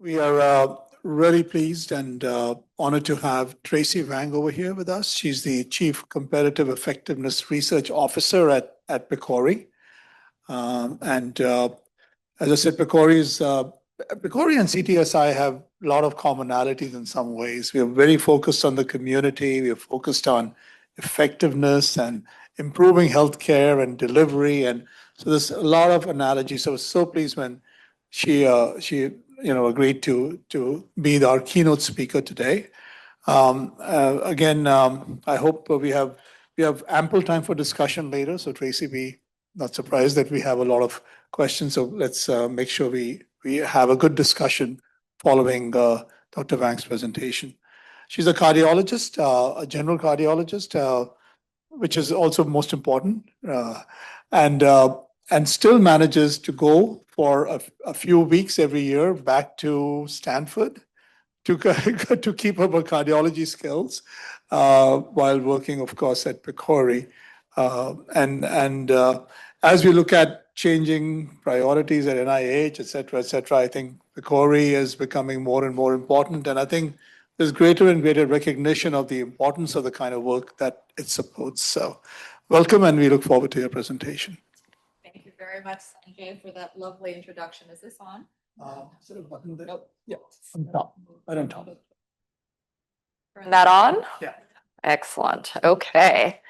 We are really pleased and honored to have Tracy Wang over here with us. She's the Chief Comparative Effectiveness Research Officer at PCORI. As I said, PCORI and CTSI have a lot of commonalities in some ways. We are very focused on the community. We are focused on effectiveness and improving healthcare and delivery. And so there's a lot of analogies. So I was so pleased when she agreed to be our keynote speaker today. I hope we have ample time for discussion later. So Tracy, be not surprised that we have a lot of questions. So let's make sure we have a good discussion following Dr. Wang's presentation. She's a cardiologist, a general cardiologist, which is also most important, and still manages to go for a few weeks every year back to Stanford to keep up her cardiology skills while working, of course, at PCORI. As we look at changing priorities at NIH, et cetera, I think PCORI is becoming more and more important. And I think there's greater and greater recognition of the importance of the kind of work that it supports. So welcome, and we look forward to your presentation. Thank you very much, Sanjay, for that lovely introduction. Is this on? Is there a button there? Nope. Yeah, on top. Right on top. Turn that on? Yeah. Excellent. Okay.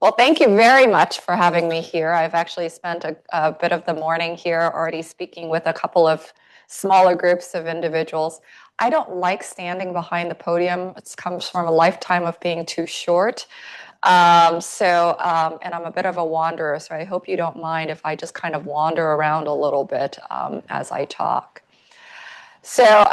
Well, thank you very much for having me here. I've actually spent a bit of the morning here already speaking with a couple of smaller groups of individuals. I don't like standing behind the podium. It comes from a lifetime of being too short. And I'm a bit of a wanderer, so I hope you don't mind if I just kind of wander around a little bit as I talk. So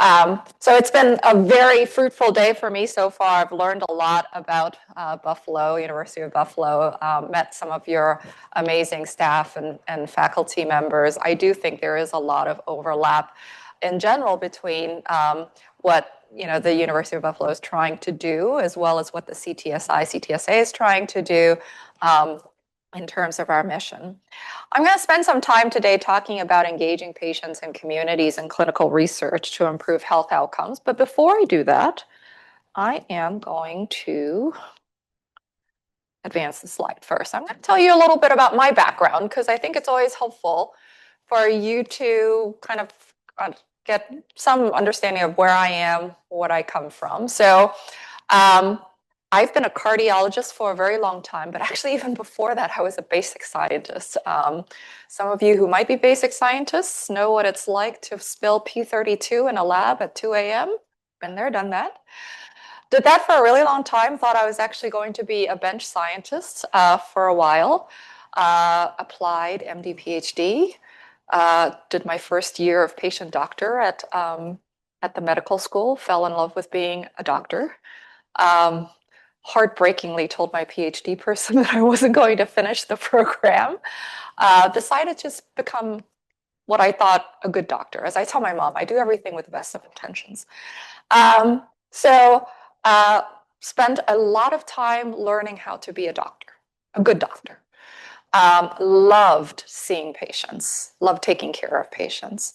it's been a very fruitful day for me so far. I've learned a lot about Buffalo, University of Buffalo, met some of your amazing staff and faculty members. I do think there is a lot of overlap in general between what the University of Buffalo is trying to do, as well as what the CTSA is trying to do in terms of our mission. I'm going to spend some time today talking about engaging patients and communities in clinical research to improve health outcomes. But before I do that, I am going to advance the slide first. I'm going to tell you a little bit about my background, because I think it's always helpful for you to kind of get some understanding of where I am, what I come from. So I've been a cardiologist for a very long time, but actually even before that, I was a basic scientist. Some of you who might be basic scientists know what it's like to spill P32 in a lab at 2 a.m. Been there, done that. Did that for a really long time, thought I was actually going to be a bench scientist for a while. Applied MD, PhD. Did my first year of patient doctor at the medical school, fell in love with being a doctor. Heartbreakingly told my PhD person that I wasn't going to finish the program. Decided to just become what I thought a good doctor. As I tell my mom, I do everything with the best of intentions. Spent a lot of time learning how to be a doctor, a good doctor. Loved seeing patients, loved taking care of patients.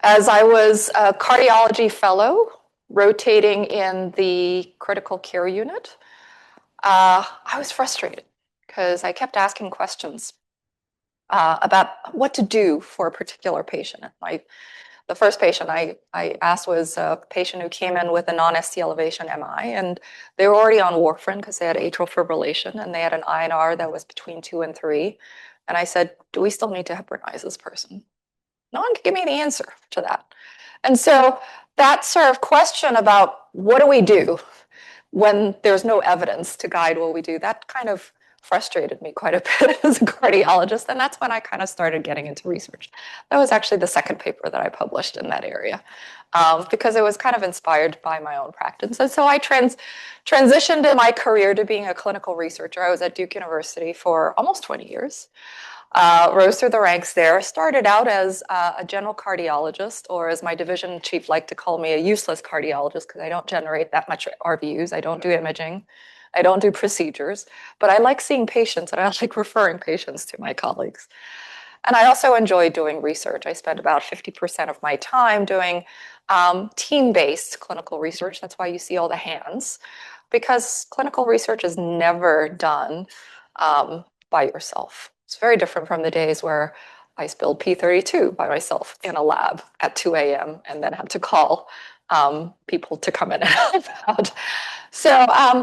As I was a cardiology fellow, rotating in the critical care unit, I was frustrated because I kept asking questions about what to do for a particular patient. The first patient I asked was a patient who came in with a non-ST elevation MI, and they were already on warfarin because they had atrial fibrillation, and they had an INR that was between 2 and 3. And I said, do we still need to heparinize this person? No one could give me the answer to that. And so that sort of question about what do we do when there's no evidence to guide what we do, that kind of frustrated me quite a bit as a cardiologist. And that's when I kind of started getting into research. That was actually the second paper that I published in that area because it was kind of inspired by my own practice. And so I transitioned in my career to being a clinical researcher. I was at Duke University for almost 20 years. Rose through the ranks there, started out as a general cardiologist, or as my division chief liked to call me, a useless cardiologist, because I don't generate that much RVUs. I don't do imaging. I don't do procedures, but I like seeing patients and I like referring patients to my colleagues. And I also enjoy doing research. I spend about 50% of my time doing team-based clinical research. That's why you see all the hands, because clinical research is never done by yourself. It's very different from the days where I spilled P32 by myself in a lab at 2 a.m. and then had to call people to come in and help out. So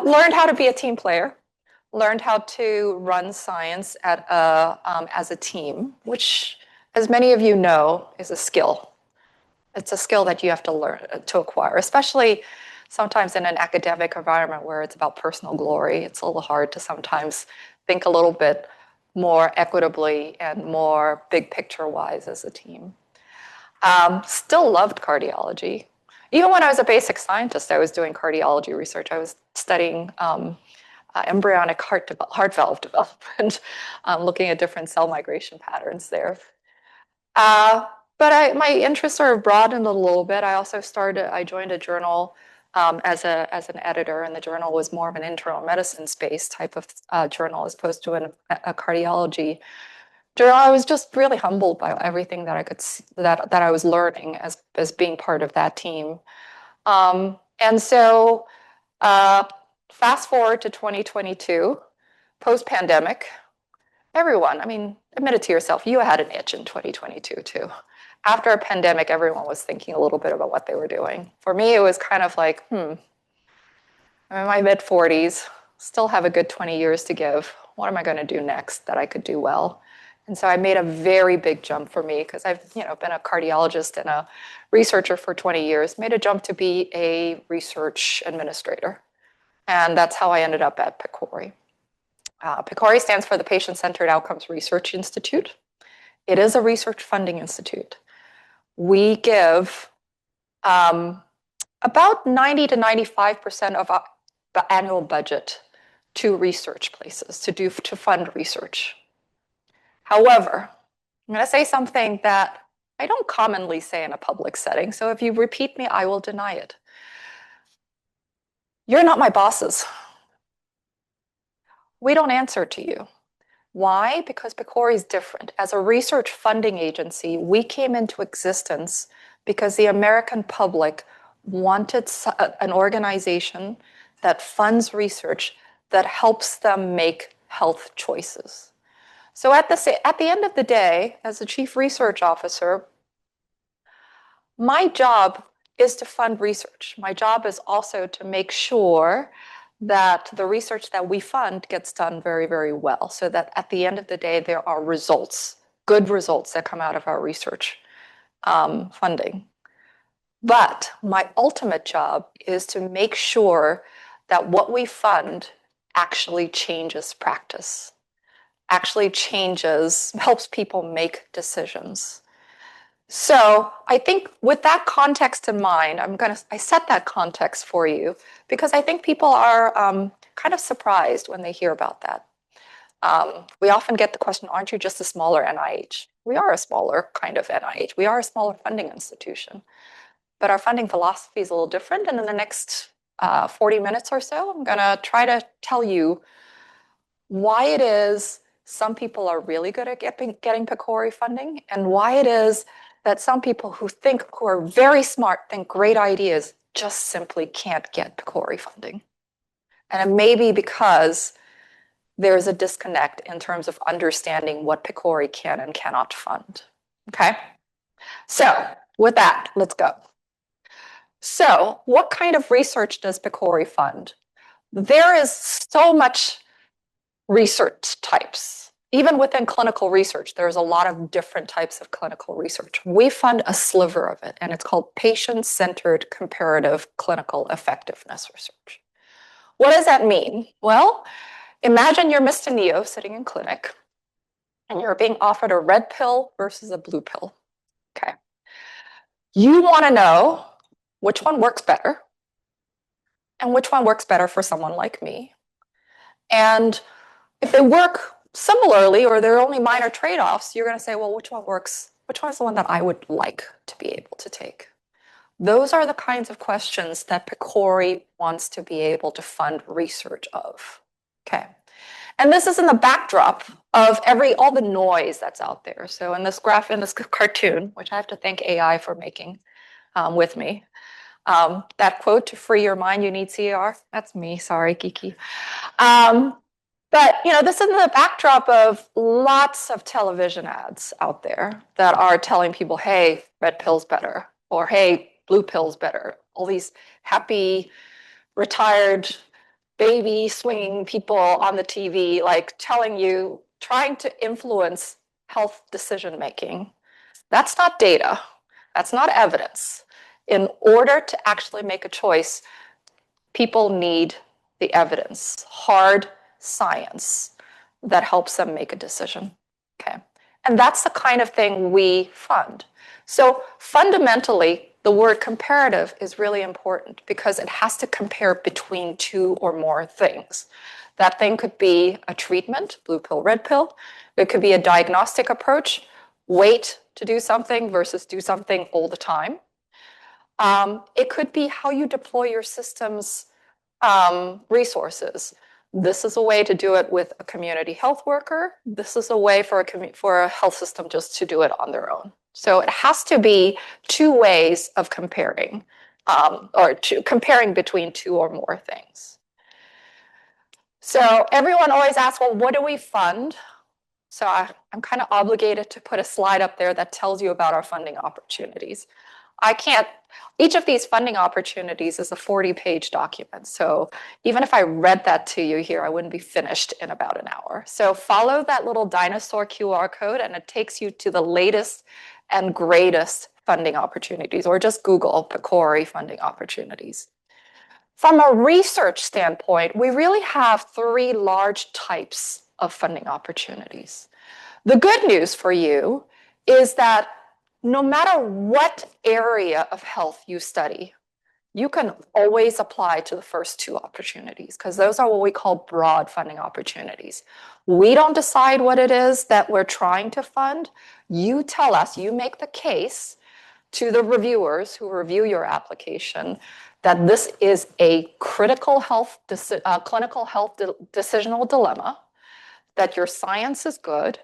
learned how to be a team player, learned how to run science as a team, which, as many of you know, is a skill. It's a skill that you have to learn to acquire, especially sometimes in an academic environment where it's about personal glory. It's a little hard to sometimes think a little bit more equitably and more big picture wise as a team. Still loved cardiology. Even when I was a basic scientist, I was doing cardiology research. I was studying embryonic heart valve development, looking at different cell migration patterns there. But my interests are broadened a little bit. I joined a journal as an editor, and the journal was more of an internal medicine space type of journal as opposed to a cardiology journal. I was just really humbled by everything that I could see, that I was learning as being part of that team. And so fast forward to 2022, post-pandemic, everyone, I mean, admit it to yourself, you had an itch in 2022 too. After a pandemic, everyone was thinking a little bit about what they were doing. For me, it was kind of like, I'm in my mid-40s, still have a good 20 years to give. What am I going to do next that I could do well? And so I made a very big jump for me because I've been a cardiologist and a researcher for 20 years, made a jump to be a research administrator. And that's how I ended up at PCORI. PCORI stands for the Patient-Centered Outcomes Research Institute. It is a research funding institute. We give about 90 to 95% of the annual budget to research places to fund research. However, I'm going to say something that I don't commonly say in a public setting, so if you repeat me, I will deny it. You're not my bosses. We don't answer to you. Why? Because PCORI is different. As a research funding agency, we came into existence because the American public wanted an organization that funds research that helps them make health choices. So at the end of the day, as a chief research officer, my job is to fund research. My job is also to make sure that the research that we fund gets done very, very well, so that at the end of the day, there are results, good results that come out of our research funding. But my ultimate job is to make sure that what we fund actually changes practice, actually helps people make decisions. So I think with that context in mind, I set that context for you because I think people are kind of surprised when they hear about that. We often get the question, aren't you just a smaller NIH? We are a smaller kind of NIH. We are a smaller funding institution, but our funding philosophy is a little different. And in the next 40 minutes or so, I'm going to try to tell you why it is some people are really good at getting PCORI funding and why it is that some people who are very smart, think great ideas, just simply can't get PCORI funding. And it may be because there's a disconnect in terms of understanding what PCORI can and cannot fund. Okay? So with that, let's go. So what kind of research does PCORI fund? There is so much research types. Even within clinical research, there's a lot of different types of clinical research. We fund a sliver of it, and it's called Patient-Centered Comparative Clinical Effectiveness Research. What does that mean? Well, imagine you're Mr. Neo sitting in clinic, and you're being offered a red pill versus a blue pill. Okay. You want to know which one works better, and which one works better for someone like me. And if they work similarly, or there are only minor trade-offs, you're going to say, well, which one works? Which one is the one that I would like to be able to take? Those are the kinds of questions that PCORI wants to be able to fund research of. Okay. And this is in the backdrop of all the noise that's out there. So in this cartoon, which I have to thank AI for making with me, that quote, "To free your mind, you need CER." That's me, sorry, geeky. But this is in the backdrop of lots of television ads out there that are telling people, hey, red pill's better, or hey, blue pill's better. All these happy, retired, baby swinging people on the TV, like telling you, trying to influence health decision making. That's not data. That's not evidence. In order to actually make a choice, people need the evidence, hard science that helps them make a decision. Okay. And that's the kind of thing we fund. So fundamentally, the word comparative is really important because it has to compare between two or more things. That thing could be a treatment, blue pill, red pill. It could be a diagnostic approach, wait to do something versus do something all the time. It could be how you deploy your system's resources. This is a way to do it with a community health worker. This is a way for a health system just to do it on their own. So it has to be two ways of comparing, comparing between two or more things. So everyone always asks, well, what do we fund? So I'm kind of obligated to put a slide up there that tells you about our funding opportunities. Each of these funding opportunities is a 40-page document. So even if I read that to you here, I wouldn't be finished in about an hour. So follow that little dinosaur QR code and it takes you to the latest and greatest funding opportunities, or just Google PCORI funding opportunities. From a research standpoint, we really have three large types of funding opportunities. The good news for you is that no matter what area of health you study, you can always apply to the first two opportunities because those are what we call broad funding opportunities. We don't decide what it is that we're trying to fund. You tell us, you make the case to the reviewers who review your application that this is a clinical health decisional dilemma, that your science is good,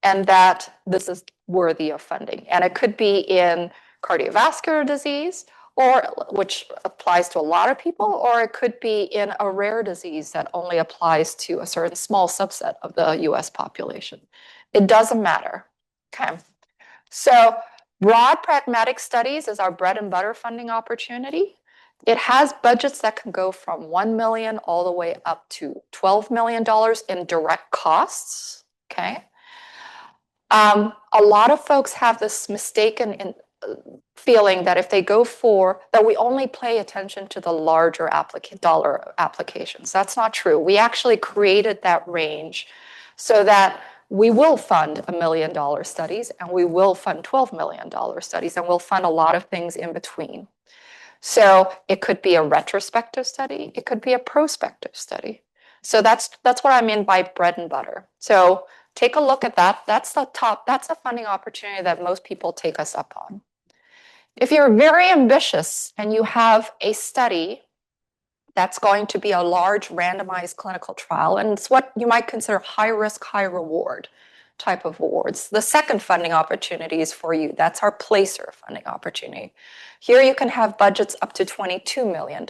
and that this is worthy of funding. And it could be in cardiovascular disease, which applies to a lot of people, or it could be in a rare disease that only applies to a certain small subset of the US population. It doesn't matter. Okay. So broad pragmatic studies is our bread and butter funding opportunity. It has budgets that can go from $1 million all the way up to $12 million in direct costs. Okay. A lot of folks have this mistaken feeling that if they go that we only pay attention to the larger dollar applications. That's not true. We actually created that range so that we will fund $1 million studies and we will fund $12 million studies and we'll fund a lot of things in between. So it could be a retrospective study. It could be a prospective study. So that's what I mean by bread and butter. So take a look at that. That's a funding opportunity that most people take us up on. If you're very ambitious and you have a study that's going to be a large randomized clinical trial, and it's what you might consider high risk, high reward type of awards. The second funding opportunity is for you. That's our placer funding opportunity. Here you can have budgets up to $22 million.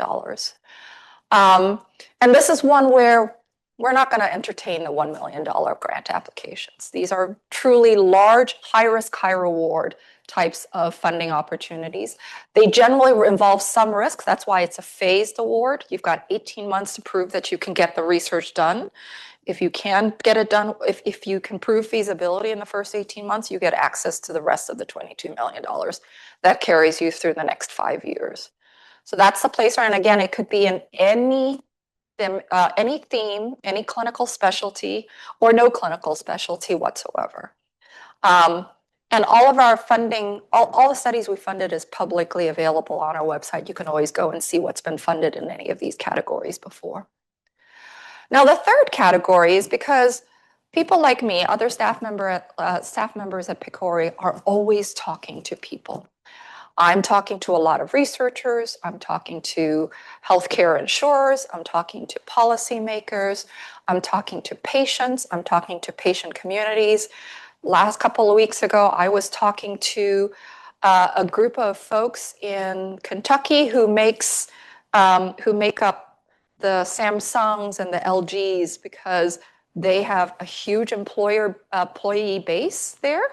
And this is one where we're not going to entertain the $1 million grant applications. These are truly large, high risk, high reward types of funding opportunities. They generally involve some risk. That's why it's a phased award. You've got 18 months to prove that you can get the research done. If you can get it done, if you can prove feasibility in the first 18 months, you get access to the rest of the $22 million. That carries you through the next 5 years. So that's the placer. And again, it could be in any theme, any clinical specialty, or no clinical specialty whatsoever. And all of our funding, all the studies we funded is publicly available on our website. You can always go and see what's been funded in any of these categories before. Now, the third category is because people like me, other staff members at PCORI are always talking to people. I'm talking to a lot of researchers. I'm talking to healthcare insurers. I'm talking to policymakers. I'm talking to patients. I'm talking to patient communities. Last couple of weeks ago, I was talking to a group of folks in Kentucky who make up the Samsungs and the LGs because they have a huge employee base there,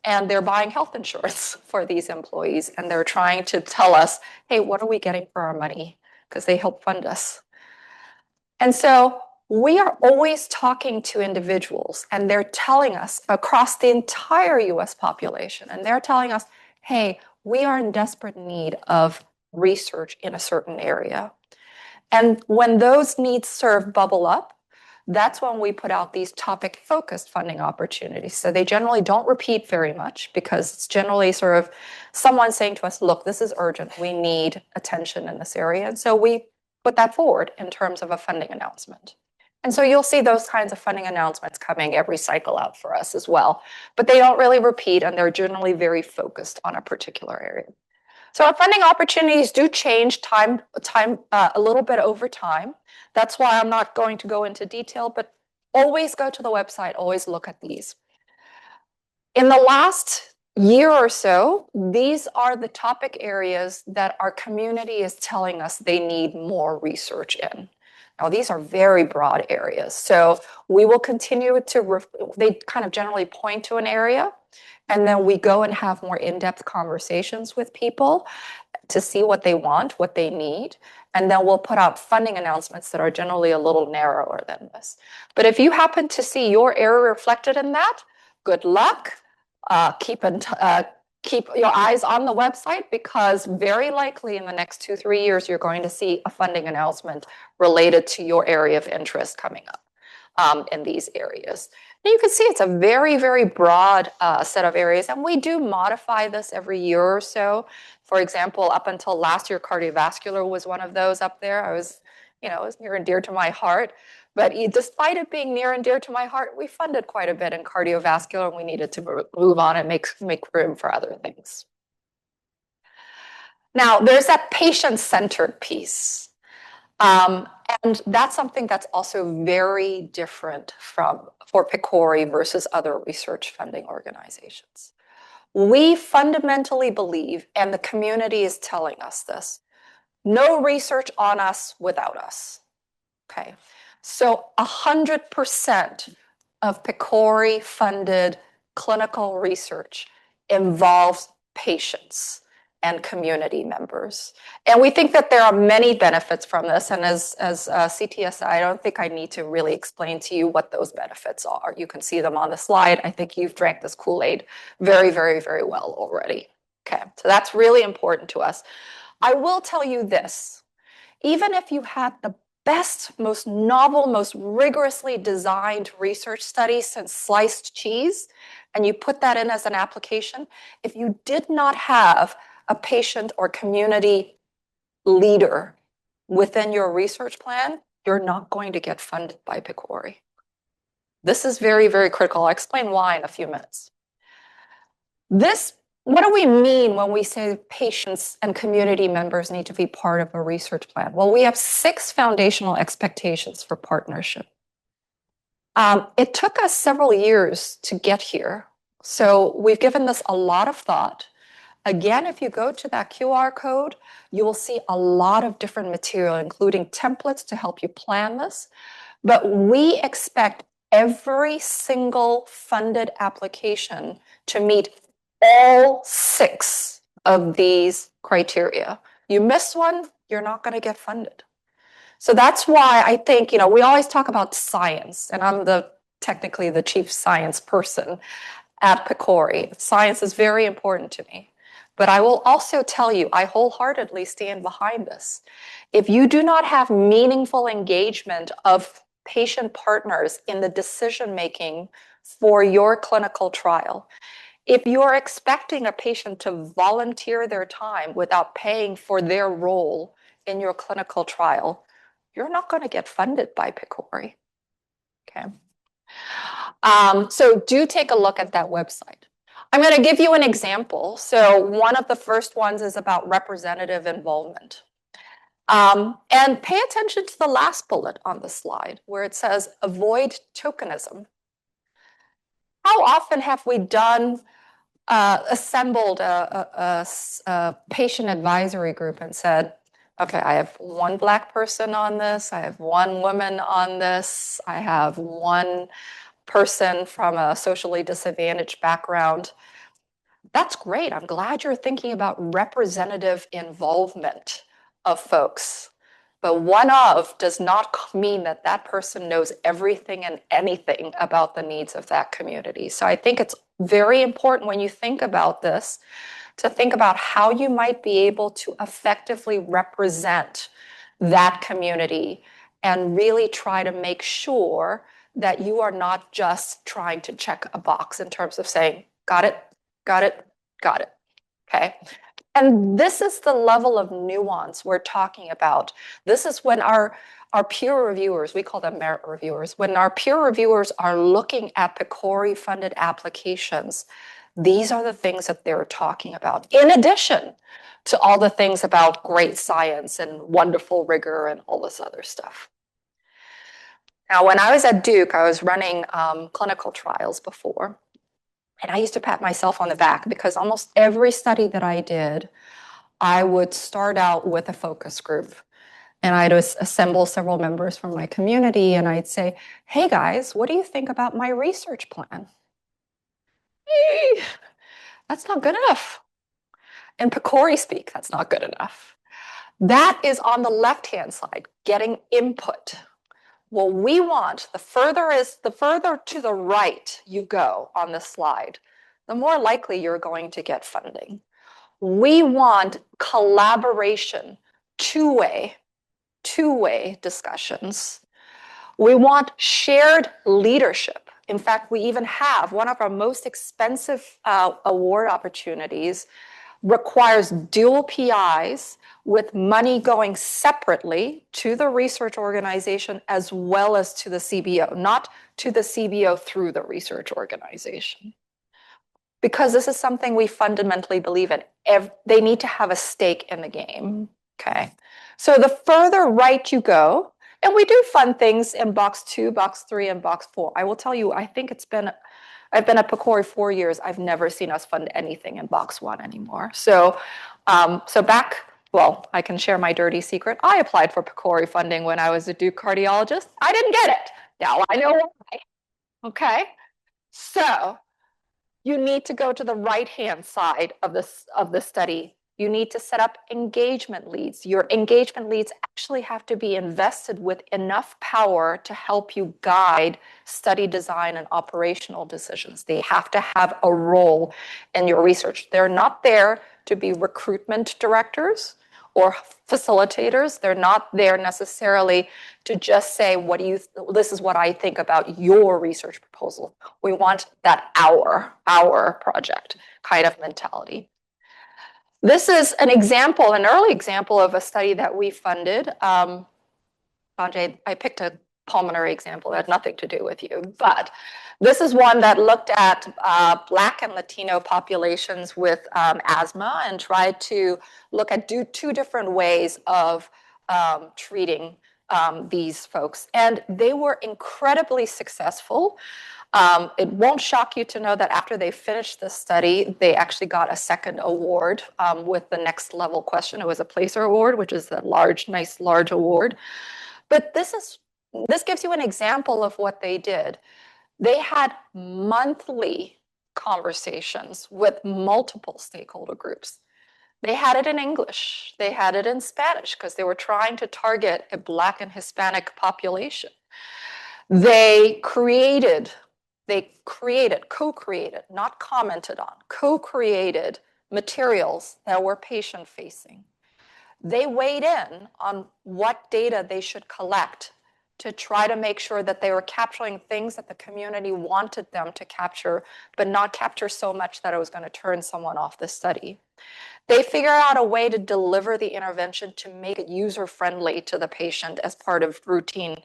and they're buying health insurance for these employees, and they're trying to tell us, hey, what are we getting for our money? Because they help fund us. And so we are always talking to individuals, and they're telling us across the entire US population, and they're telling us, hey, we are in desperate need of research in a certain area. And when those needs sort of bubble up, that's when we put out these topic-focused funding opportunities. So they generally don't repeat very much because it's generally sort of someone saying to us, look, this is urgent. We need attention in this area. And so we put that forward in terms of a funding announcement. And so you'll see those kinds of funding announcements coming every cycle out for us as well. But they don't really repeat, and they're generally very focused on a particular area. So our funding opportunities do change a little bit over time. That's why I'm not going to go into detail, but always go to the website, always look at these. In the last year or so, these are the topic areas that our community is telling us they need more research in. Now, these are very broad areas. So we will continue to, they kind of generally point to an area, and then we go and have more in-depth conversations with people to see what they want, what they need. And then we'll put out funding announcements that are generally a little narrower than this. But if you happen to see your area reflected in that, good luck. Keep your eyes on the website, because very likely in the next 2-3 years, you're going to see a funding announcement related to your area of interest coming up in these areas. And you can see it's a very, very broad set of areas, and we do modify this every year or so. For example, up until last year, cardiovascular was one of those up there. It was near and dear to my heart. But despite it being near and dear to my heart, we funded quite a bit in cardiovascular, and we needed to move on and make room for other things. Now, there's that patient-centered piece. And that's something that's also very different for PCORI versus other research funding organizations. We fundamentally believe, and the community is telling us this, no research on us without us. Okay. So 100% of PCORI funded clinical research involves patients and community members. And we think that there are many benefits from this. And as CTSI, I don't think I need to really explain to you what those benefits are. You can see them on the slide. I think you've drank this Kool-Aid very, very, very well already. Okay, so that's really important to us. I will tell you this, even if you had the best, most novel, most rigorously designed research study since sliced cheese, and you put that in as an application, if you did not have a patient or community leader within your research plan, you're not going to get funded by PCORI. This is very, very critical. I'll explain why in a few minutes. What do we mean when we say patients and community members need to be part of a research plan? Well, we have 6 foundational expectations for partnership. It took us several years to get here, so we've given this a lot of thought. Again, if you go to that QR code, you will see a lot of different material, including templates to help you plan this. But we expect every single funded application to meet all 6 of these criteria. You miss one, you're not going to get funded. So that's why I think, we always talk about science, and I'm technically the chief science person at PCORI. Science is very important to me. But I will also tell you, I wholeheartedly stand behind this. If you do not have meaningful engagement of patient partners in the decision-making for your clinical trial, if you're expecting a patient to volunteer their time without paying for their role in your clinical trial, you're not going to get funded by PCORI. Okay. So do take a look at that website. I'm going to give you an example. So one of the first ones is about representative involvement. And pay attention to the last bullet on the slide where it says avoid tokenism. How often have we assembled a patient advisory group and said, okay, I have one Black person on this, I have one woman on this, I have one person from a socially disadvantaged background. That's great. I'm glad you're thinking about representative involvement of folks. But one of does not mean that that person knows everything and anything about the needs of that community. So I think it's very important when you think about this to think about how you might be able to effectively represent that community and really try to make sure that you are not just trying to check a box in terms of saying, got it, got it, got it. Okay. And this is the level of nuance we're talking about. This is when our peer reviewers, we call them merit reviewers, when our peer reviewers are looking at PCORI funded applications, these are the things that they're talking about, in addition to all the things about great science and wonderful rigor and all this other stuff. Now, when I was at Duke, I was running clinical trials before. And I used to pat myself on the back because almost every study that I did, I would start out with a focus group. And I'd assemble several members from my community and I'd say, hey guys, what do you think about my research plan? Hey, that's not good enough. In PCORI speak, that's not good enough. That is on the left-hand side, getting input. What we want, the further to the right you go on this slide, the more likely you're going to get funding. We want collaboration, two-way discussions. We want shared leadership. In fact, we even have one of our most expensive award opportunities requires dual PIs with money going separately to the research organization as well as to the CBO, not to the CBO through the research organization. Because this is something we fundamentally believe in. They need to have a stake in the game, okay? So the further right you go, and we do fund things in box 2, box 3, and box 4. I will tell you, I think I've been at PCORI 4 years. I've never seen us fund anything in box 1 anymore. So I can share my dirty secret. I applied for PCORI funding when I was a Duke cardiologist. I didn't get it. Now I know why. Okay? So you need to go to the right-hand side of the study. You need to set up engagement leads. Your engagement leads actually have to be invested with enough power to help you guide study design and operational decisions. They have to have a role in your research. They're not there to be recruitment directors or facilitators. They're not there necessarily to just say, this is what I think about your research proposal. We want that our project kind of mentality. This is an early example of a study that we funded. Sanjay, I picked a pulmonary example that had nothing to do with you, but this is one that looked at Black and Latino populations with asthma and tried to look at two different ways of treating these folks. And they were incredibly successful. It won't shock you to know that after they finished the study, they actually got a second award with the next level question. It was a Placer Award, which is a nice large award. But this gives you an example of what they did. They had monthly conversations with multiple stakeholder groups. They had it in English. They had it in Spanish because they were trying to target a Black and Hispanic population. They co-created, not commented on, co-created materials that were patient-facing. They weighed in on what data they should collect to try to make sure that they were capturing things that the community wanted them to capture, but not capture so much that it was going to turn someone off the study. They figure out a way to deliver the intervention to make it user-friendly to the patient as part of routine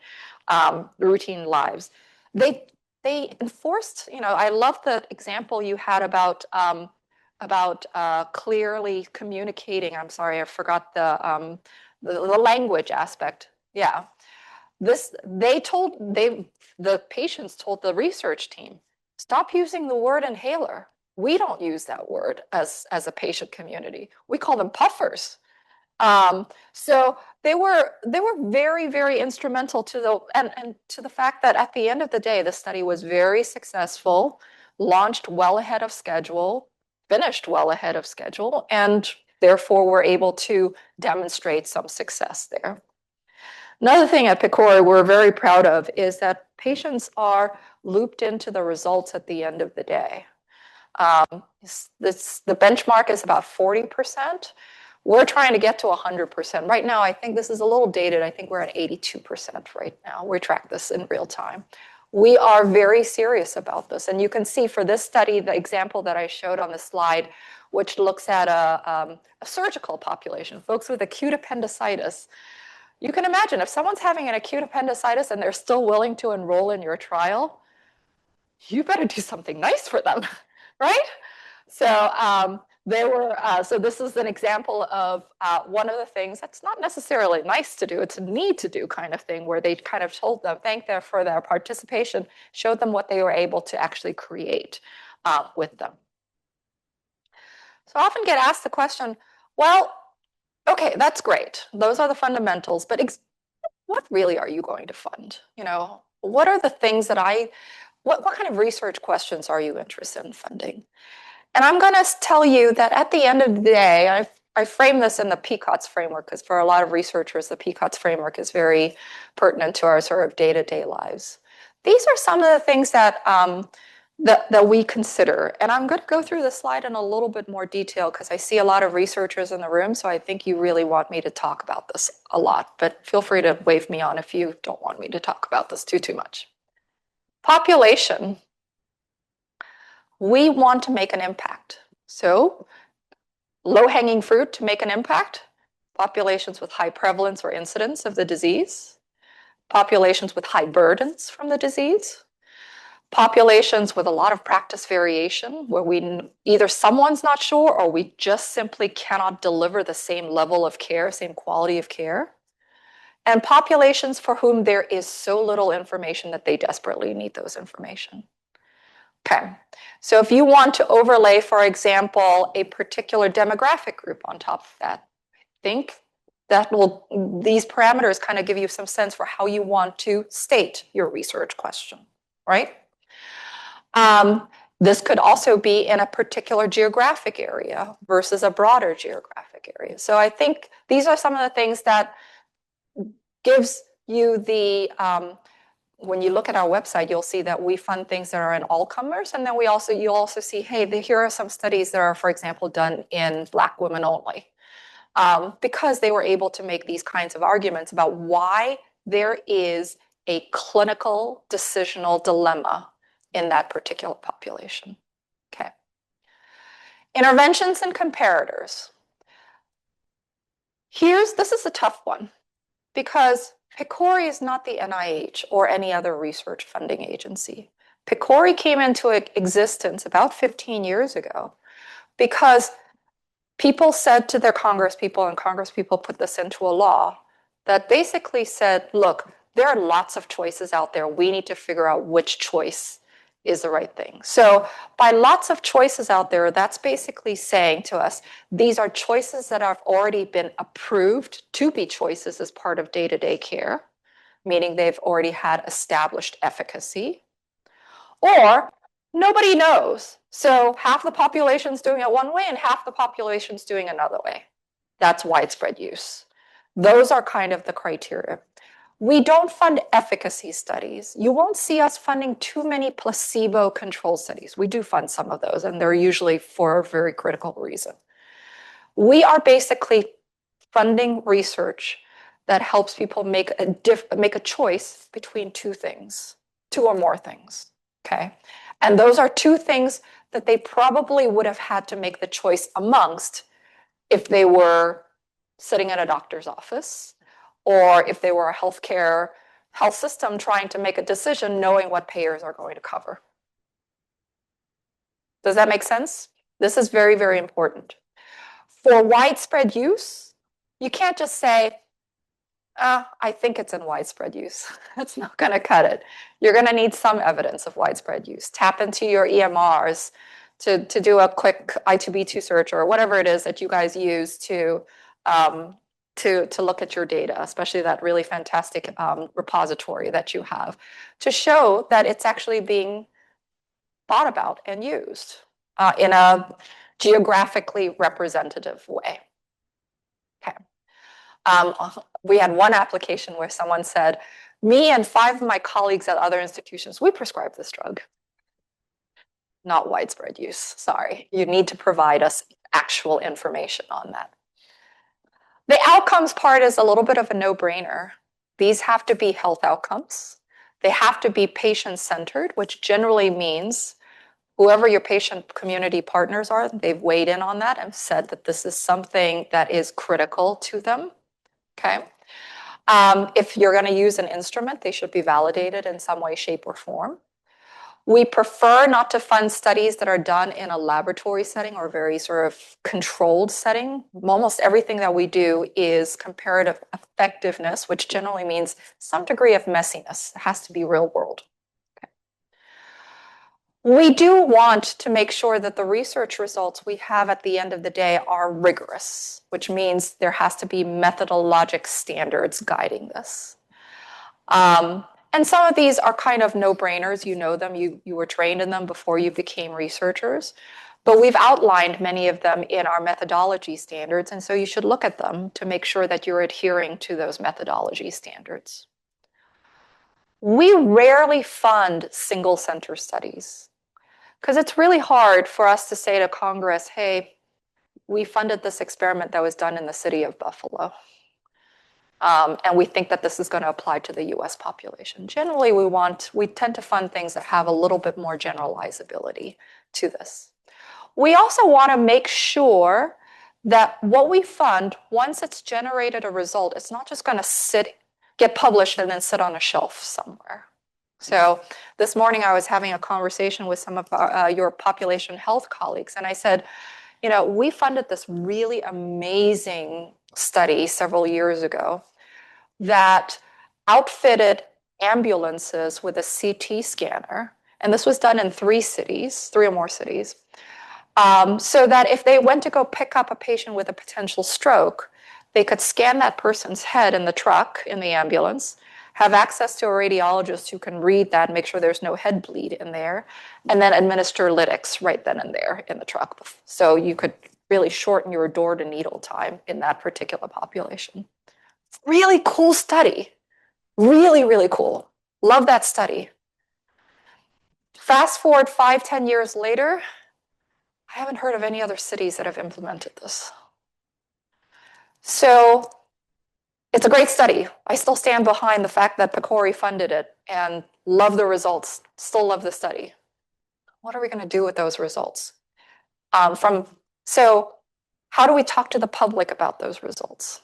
lives. They they enforced, I love the example you had about clearly communicating. I'm sorry, I forgot the language aspect. Yeah. The patients told the research team, stop using the word inhaler. We don't use that word as a patient community. We call them puffers. So they were very, very instrumental to the fact that at the end of the day, the study was very successful, launched well ahead of schedule, finished well ahead of schedule, and therefore were able to demonstrate some success there. Another thing at PCORI we're very proud of is that patients are looped into the results at the end of the day. The benchmark is about 40%. We're trying to get to 100%. Right now, I think this is a little dated. I think we're at 82% right now. We track this in real time. We are very serious about this. And you can see for this study, the example that I showed on the slide, which looks at a surgical population, folks with acute appendicitis. You can imagine if someone's having an acute appendicitis and they're still willing to enroll in your trial, you better do something nice for them, right? So so this is an example of one of the things that's not necessarily nice to do, it's a need to do kind of thing, where they kind of told them, thanked them for their participation, showed them what they were able to actually create with them. So I often get asked the question, well, okay, that's great. Those are the fundamentals, but what really are you going to fund? What are the things that what kind of research questions are you interested in funding? And I'm going to tell you that at the end of the day, I frame this in the PCOTS framework, because for a lot of researchers, the PCOTS framework is very pertinent to our sort of day-to-day lives. These are some of the things that we consider. And I'm going to go through the slide in a little bit more detail because I see a lot of researchers in the room, so I think you really want me to talk about this a lot. But feel free to wave me on if you don't want me to talk about this too much. Population. We want to make an impact. So low-hanging fruit to make an impact, populations with high prevalence or incidence of the disease, populations with high burdens from the disease, populations with a lot of practice variation, where either someone's not sure or we just simply cannot deliver the same level of care, same quality of care, and populations for whom there is so little information that they desperately need those information. Okay, so if you want to overlay, for example, a particular demographic group on top of that, think that these parameters kind of give you some sense for how you want to state your research question, right? This could also be in a particular geographic area versus a broader geographic area. So I think these are some of the things that gives you the, when you look at our website, you'll see that we fund things that are in all comers. And then you'll also see, hey, here are some studies that are, for example, done in Black women only. Because they were able to make these kinds of arguments about why there is a clinical decisional dilemma in that particular population. Okay. Interventions and comparators. This is a tough one, because PCORI is not the NIH or any other research funding agency. PCORI came into existence about 15 years ago because people said to their congresspeople, and congresspeople put this into a law, that basically said, look, there are lots of choices out there. We need to figure out which choice is the right thing. So by lots of choices out there, that's basically saying to us, these are choices that have already been approved to be choices as part of day-to-day care, meaning they've already had established efficacy, or nobody knows. So half the population's doing it one way and half the population's doing another way. That's widespread use. Those are kind of the criteria. We don't fund efficacy studies. You won't see us funding too many placebo-controlled studies. We do fund some of those, and they're usually for a very critical reason. We are basically funding research that helps people make a choice between two or more things, okay? And those are two things that they probably would have had to make the choice amongst if they were sitting in a doctor's office, or if they were a healthcare health system trying to make a decision knowing what payers are going to cover. Does that make sense? This is very, very important. For widespread use, you can't just say, I think it's in widespread use. That's not going to cut it. You're going to need some evidence of widespread use. Tap into your EMRs to do a quick I2B2 search or whatever it is that you guys use to look at your data, especially that really fantastic repository that you have, to show that it's actually being thought about and used in a geographically representative way. Okay. We had one application where someone said, me and 5 of my colleagues at other institutions, we prescribe this drug. Not widespread use, sorry. You need to provide us actual information on that. The outcomes part is a little bit of a no-brainer. These have to be health outcomes. They have to be patient-centered, which generally means whoever your patient community partners are, they've weighed in on that and said that this is something that is critical to them. Okay. If you're going to use an instrument, they should be validated in some way, shape, or form. We prefer not to fund studies that are done in a laboratory setting or very sort of controlled setting. Almost everything that we do is comparative effectiveness, which generally means some degree of messiness. It has to be real world. Okay. We do want to make sure that the research results we have at the end of the day are rigorous, which means there has to be methodologic standards guiding this. And some of these are kind of no-brainers. You know them, you were trained in them before you became researchers. But we've outlined many of them in our methodology standards, and so you should look at them to make sure that you're adhering to those methodology standards. We rarely fund single-center studies because it's really hard for us to say to Congress, hey, we funded this experiment that was done in the city of Buffalo. And we think that this is going to apply to the US population. Generally, we tend to fund things that have a little bit more generalizability to this. We also want to make sure that what we fund, once it's generated a result, it's not just going to get published and then sit on a shelf somewhere. So this morning I was having a conversation with some of your population health colleagues, and I said, you know, we funded this really amazing study several years ago that outfitted ambulances with a CT scanner. And this was done in 3 or more cities. So that if they went to go pick up a patient with a potential stroke, they could scan that person's head in the truck, in the ambulance, have access to a radiologist who can read that and make sure there's no head bleed in there, and then administer lytics right then and there in the truck. So you could really shorten your door-to-needle time in that particular population. Really cool study. Really, really cool. Love that study. Fast forward 5-10 years later, I haven't heard of any other cities that have implemented this. So it's a great study. I still stand behind the fact that PCORI funded it and love the results, still love the study. What are we going to do with those results? So how do we talk to the public about those results?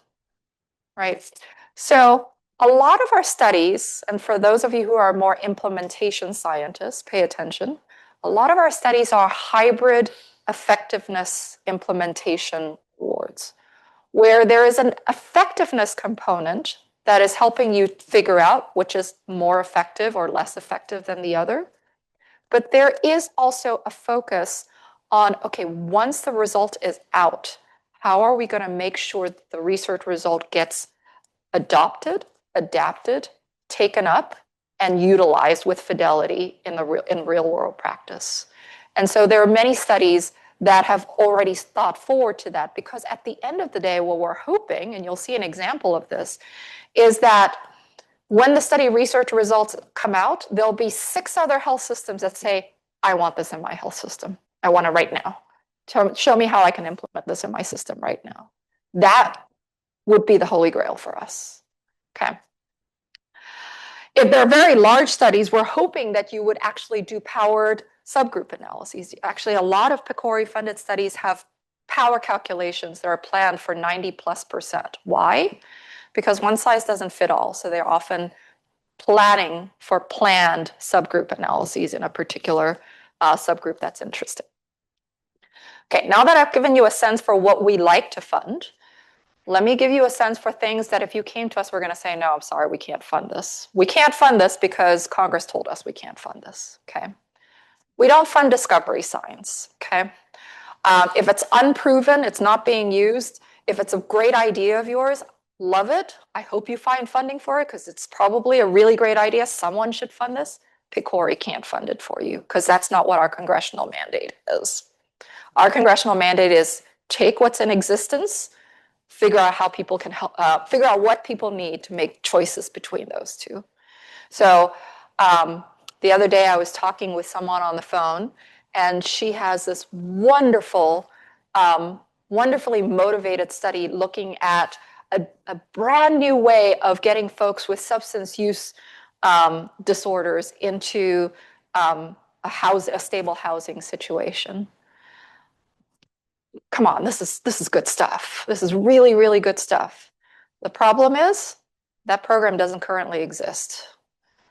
Right? So a lot of our studies, and for those of you who are more implementation scientists, pay attention. A lot of our studies are hybrid effectiveness implementation awards, where there is an effectiveness component that is helping you figure out which is more effective or less effective than the other. But there is also a focus on, okay, once the result is out, how are we going to make sure that the research result gets adopted, adapted, taken up, and utilized with fidelity in real world practice? And so there are many studies that have already thought forward to that, because at the end of the day, what we're hoping, and you'll see an example of this, is that when the study research results come out, there'll be 6 other health systems that say, I want this in my health system. I want it right now. Show me how I can implement this in my system right now. That would be the holy grail for us. Okay. If they're very large studies, we're hoping that you would actually do powered subgroup analyses. Actually, a lot of PCORI funded studies have power calculations that are planned for 90+%. Why? Because one size doesn't fit all. So they're often planning for planned subgroup analyses in a particular subgroup that's interesting. Okay, now that I've given you a sense for what we like to fund, let me give you a sense for things that if you came to us, we're going to say, no, I'm sorry, we can't fund this. We can't fund this because Congress told us we can't fund this, okay? We don't fund discovery science, okay? If it's unproven, it's not being used, if it's a great idea of yours, love it. I hope you find funding for it because it's probably a really great idea. Someone should fund this. PCORI can't fund it for you because that's not what our congressional mandate is. Our congressional mandate is take what's in existence, figure out how people can help, figure out what people need to make choices between those two. So the other day I was talking with someone on the phone, and she has this wonderful, wonderfully motivated study looking at a brand new way of getting folks with substance use disorders into a stable housing situation. Come on, this is good stuff. This is really, really good stuff. The problem is that program doesn't currently exist.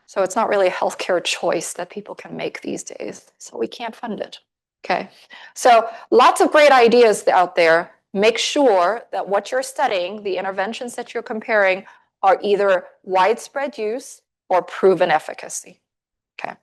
So it's not really a healthcare choice that people can make these days. So we can't fund it. Okay. So lots of great ideas out there. Make sure that what you're studying, the interventions that you're comparing, are either widespread use or proven efficacy. Okay.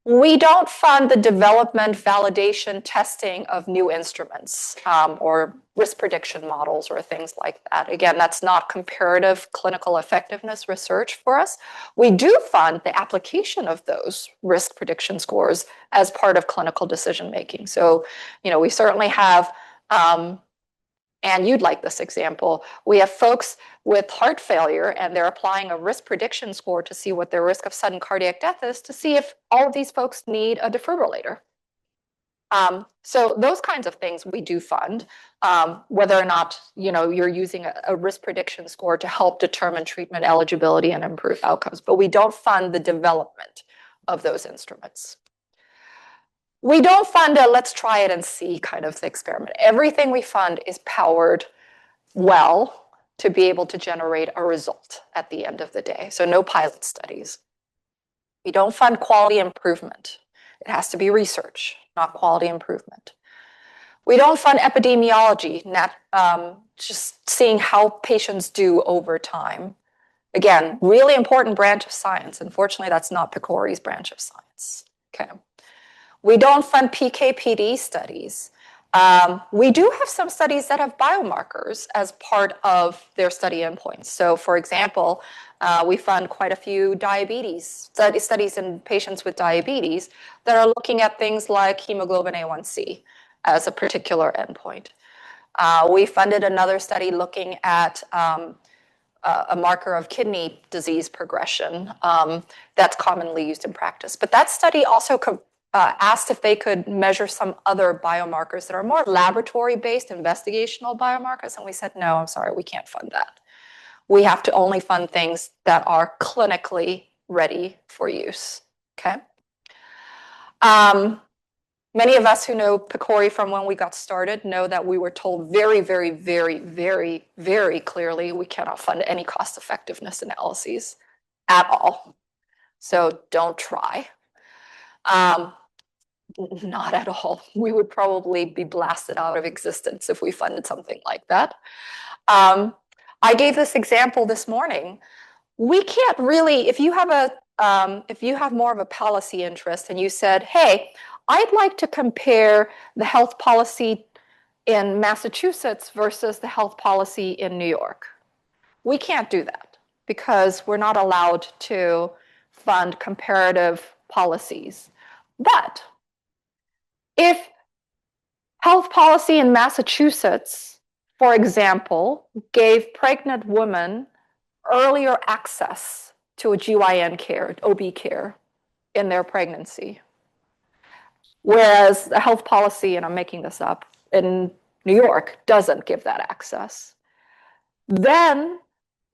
We don't fund the development, validation, testing of new instruments or risk prediction models or things like that. Again, that's not comparative clinical effectiveness research for us. We do fund the application of those risk prediction scores as part of clinical decision making. So, we certainly have, and you'd like this example, we have folks with heart failure and they're applying a risk prediction score to see what their risk of sudden cardiac death is to see if all of these folks need a defibrillator. So those kinds of things we do fund, whether or not you're using a risk prediction score to help determine treatment eligibility and improve outcomes, but we don't fund the development of those instruments. We don't fund a let's try it and see kind of experiment. Everything we fund is powered well to be able to generate a result at the end of the day. So no pilot studies. We don't fund quality improvement. It has to be research, not quality improvement. We don't fund epidemiology, just seeing how patients do over time. Again, really important branch of science. Unfortunately, that's not PCORI's branch of science. Okay. We don't fund PK/PD studies. We do have some studies that have biomarkers as part of their study endpoints. So for example, we fund quite a few diabetes studies in patients with diabetes that are looking at things like hemoglobin A1C as a particular endpoint. We funded another study looking at a marker of kidney disease progression that's commonly used in practice. But that study also asked if they could measure some other biomarkers that are more laboratory-based investigational biomarkers, and we said, no, I'm sorry, we can't fund that. We have to only fund things that are clinically ready for use, okay? Many of us who know PCORI from when we got started know that we were told very, very, very, very, very clearly we cannot fund any cost-effectiveness analyses at all. So don't try. Not at all. We would probably be blasted out of existence if we funded something like that. I gave this example this morning. We can't really, if you have more of a policy interest and you said, hey, I'd like to compare the health policy in Massachusetts versus the health policy in New York. We can't do that because we're not allowed to fund comparative policies. But if health policy in Massachusetts, for example, gave pregnant women earlier access to a GYN care, OB care in their pregnancy, whereas the health policy, and I'm making this up, in New York doesn't give that access, then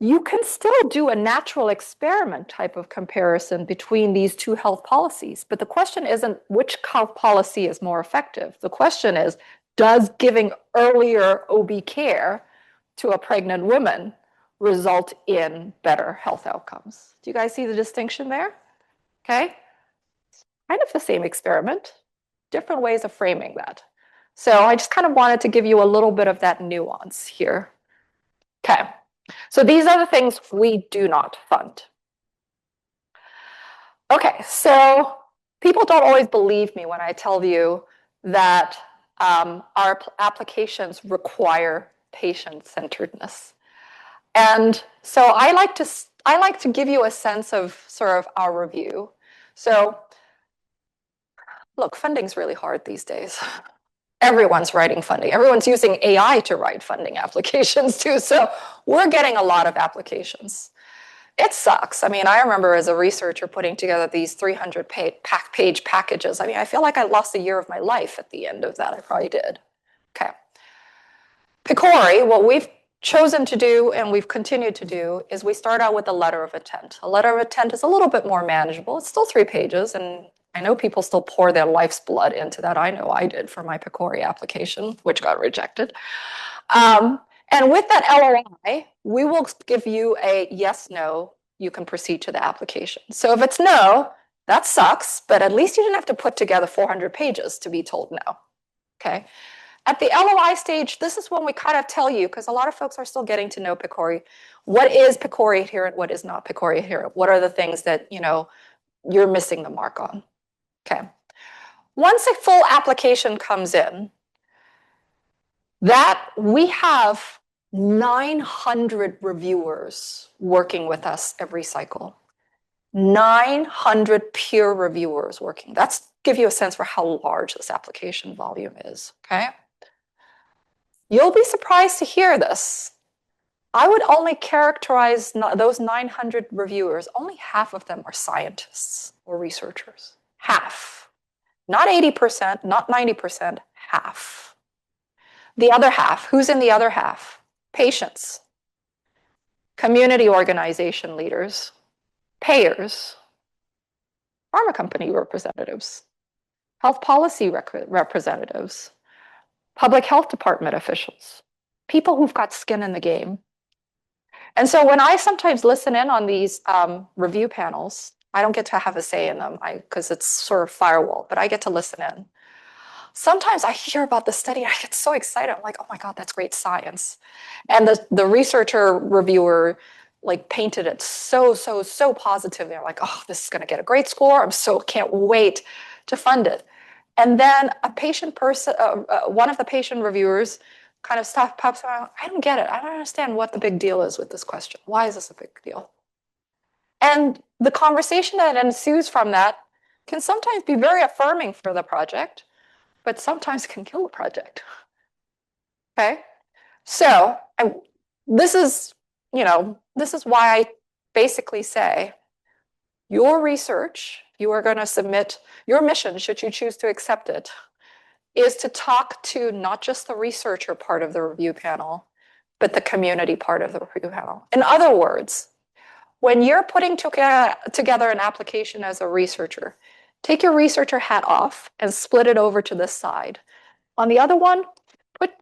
you can still do a natural experiment type of comparison between these two health policies. But the question isn't which health policy is more effective. The question is, does giving earlier OB care to a pregnant woman result in better health outcomes. Do you guys see the distinction there? Okay. Kind of the same experiment, different ways of framing that. So I just kind of wanted to give you a little bit of that nuance here. Okay. So these are the things we do not fund. Okay, so people don't always believe me when I tell you that our applications require patient-centeredness. And so I like to give you a sense of sort of our review. So look, funding's really hard these days. Everyone's writing funding. Everyone's using AI to write funding applications too. So we're getting a lot of applications. It sucks. I mean, I remember as a researcher putting together these 300-page packages. I mean, I feel like I lost a year of my life at the end of that. I probably did. Okay. PCORI, what we've chosen to do and we've continued to do is we start out with a letter of intent. A letter of intent is a little bit more manageable. It's still 3 pages, and I know people still pour their life's blood into that. I know I did for my PCORI application, which got rejected. And with that LOI, we will give you a yes, no, you can proceed to the application. So if it's no, that sucks, but at least you didn't have to put together 400 pages to be told no. Okay. At the LOI stage, this is when we kind of tell you, because a lot of folks are still getting to know PCORI, what is PCORI adherent, what is not PCORI adherent, what are the things that, you know, you're missing the mark on. Okay. Once a full application comes in, that we have 900 reviewers working with us every cycle. 900 peer reviewers working. That's give you a sense for how large this application volume is, okay? You'll be surprised to hear this. I would only characterize those 900 reviewers, only half of them are scientists or researchers. Half. Not 80%, not 90%, half. The other half, who's in the other half? Patients, community organization leaders, payers, pharma company representatives, health policy representatives, public health department officials, people who've got skin in the game. And so when I sometimes listen in on these review panels, I don't get to have a say in them because it's sort of firewall, but I get to listen in. Sometimes I hear about the study, I get so excited. I'm like, oh my God, that's great science. And the researcher reviewer like painted it so positive. They're like, oh, this is going to get a great score. Can't wait to fund it. And then one of the patient reviewers kind of pops out. I don't get it. I don't understand what the big deal is with this question. Why is this a big deal? And the conversation that ensues from that can sometimes be very affirming for the project, but sometimes can kill the project. Okay? So this is why I basically say your research, you are going to submit your mission, should you choose to accept it, is to talk to not just the researcher part of the review panel, but the community part of the review panel. In other words, when you're putting together an application as a researcher, take your researcher hat off and split it over to this side. On the other one, put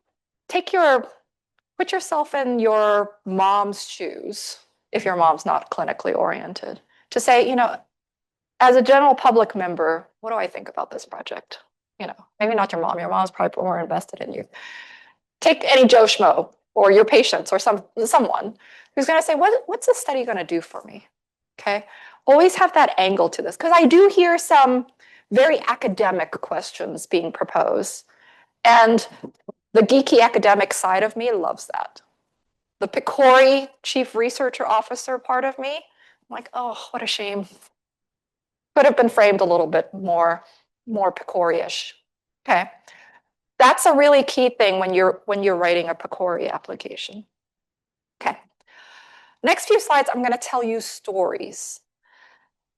yourself in your mom's shoes, if your mom's not clinically oriented, to say, you know, as a general public member, what do I think about this project? You know, maybe not your mom. Your mom's probably more invested in you. Take any Joe Schmo or your patients or someone who's going to say, what's this study going to do for me? Okay. Always have that angle to this, because I do hear some very academic questions being proposed. And the geeky academic side of me loves that. The PCORI chief researcher officer part of me, I'm like, oh, what a shame. Could have been framed a little bit more PCORI-ish. Okay. That's a really key thing when you're writing a PCORI application. Okay. Next few slides, I'm going to tell you stories.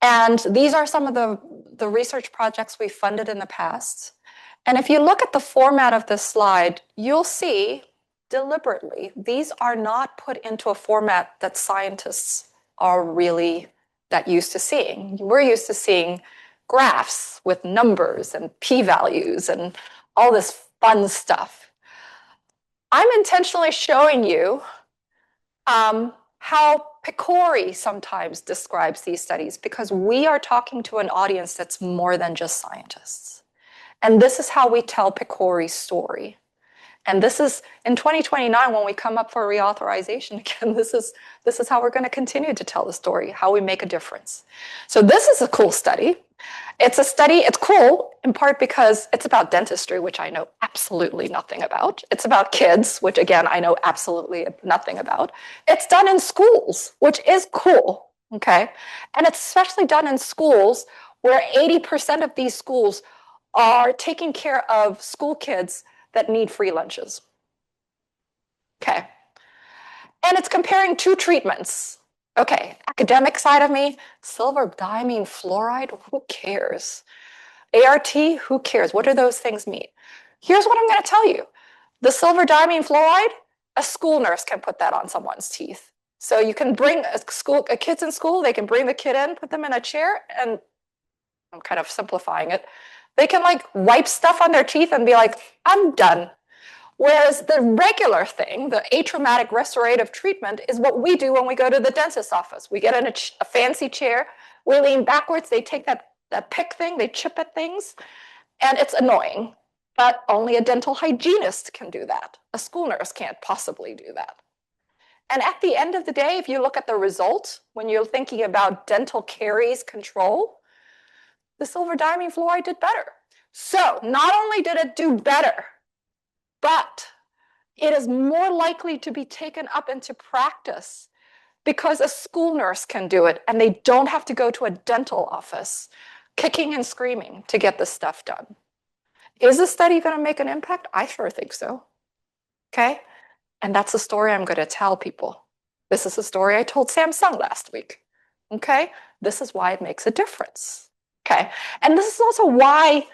And these are some of the research projects we funded in the past. And if you look at the format of this slide, you'll see deliberately, these are not put into a format that scientists are really that used to seeing. We're used to seeing graphs with numbers and p-values and all this fun stuff. I'm intentionally showing you how PCORI sometimes describes these studies, because we are talking to an audience that's more than just scientists. And this is how we tell PCORI's story. And this is in 2029, when we come up for reauthorization again, this is how we're going to continue to tell the story, how we make a difference. So this is a cool study. It's a study, it's cool in part because it's about dentistry, which I know absolutely nothing about. It's about kids, which again, I know absolutely nothing about. It's done in schools, which is cool, okay? And it's especially done in schools where 80% of these schools are taking care of school kids that need free lunches. Okay. And it's comparing two treatments. Okay, academic side of me, silver diamine fluoride, who cares? ART, who cares? What do those things mean? Here's what I'm going to tell you. The silver diamine fluoride, a school nurse can put that on someone's teeth. So you can bring a kid's in school, they can bring the kid in, put them in a chair, and I'm kind of simplifying it. They can like wipe stuff on their teeth and be like, I'm done. Whereas the regular thing, the atraumatic restorative treatment, is what we do when we go to the dentist's office. We get in a fancy chair, we lean backwards, they take that pick thing, they chip at things, and it's annoying. But only a dental hygienist can do that. A school nurse can't possibly do that. And at the end of the day, if you look at the result, when you're thinking about dental caries control, the silver diamine fluoride did better. So not only did it do better, but it is more likely to be taken up into practice because a school nurse can do it and they don't have to go to a dental office kicking and screaming to get this stuff done. Is this study going to make an impact? I sure think so. Okay? And that's the story I'm going to tell people. This is the story I told Samsung last week. Okay? This is why it makes a difference. Okay? And this is also why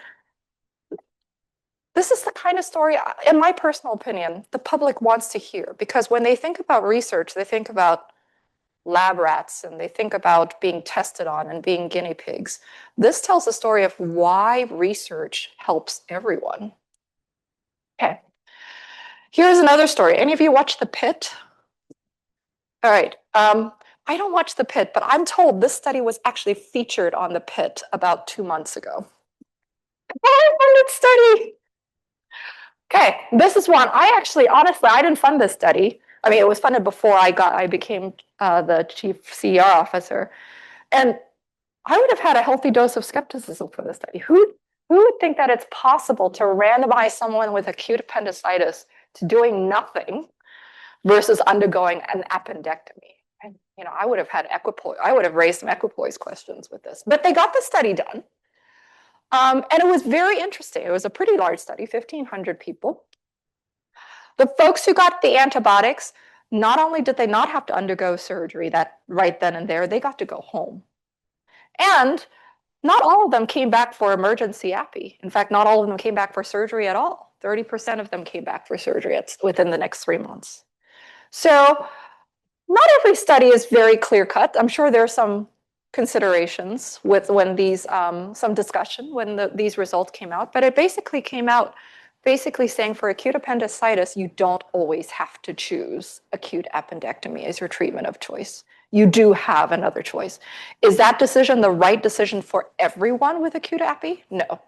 this is the kind of story, in my personal opinion, the public wants to hear. Because when they think about research, they think about lab rats and they think about being tested on and being guinea pigs. This tells the story of why research helps everyone. Okay. Here's another story. Any of you watch The Pit? All right. I don't watch The Pit, but I'm told this study was actually featured on The Pit about 2 months ago. I study. Okay, this is one. Honestly, I didn't fund this study. I mean, it was funded before I became the chief CER officer. And I would have had a healthy dose of skepticism for this study. Who would think that it's possible to randomize someone with acute appendicitis to doing nothing versus undergoing an appendectomy? And, I would have had I would have raised some equipoise questions with this. But they got the study done. And it was very interesting. It was a pretty large study, 1,500 people. The folks who got the antibiotics, not only did they not have to undergo surgery that right then and there, they got to go home. And not all of them came back for emergency appy. In fact, not all of them came back for surgery at all. 30% of them came back for surgery within the next 3 months. So not every study is very clear-cut. I'm sure there are some considerations with when these, some discussion when these results came out, but it basically came out saying for acute appendicitis, you don't always have to choose acute appendectomy as your treatment of choice. You do have another choice. Is that decision the right decision for everyone with acute appy? No.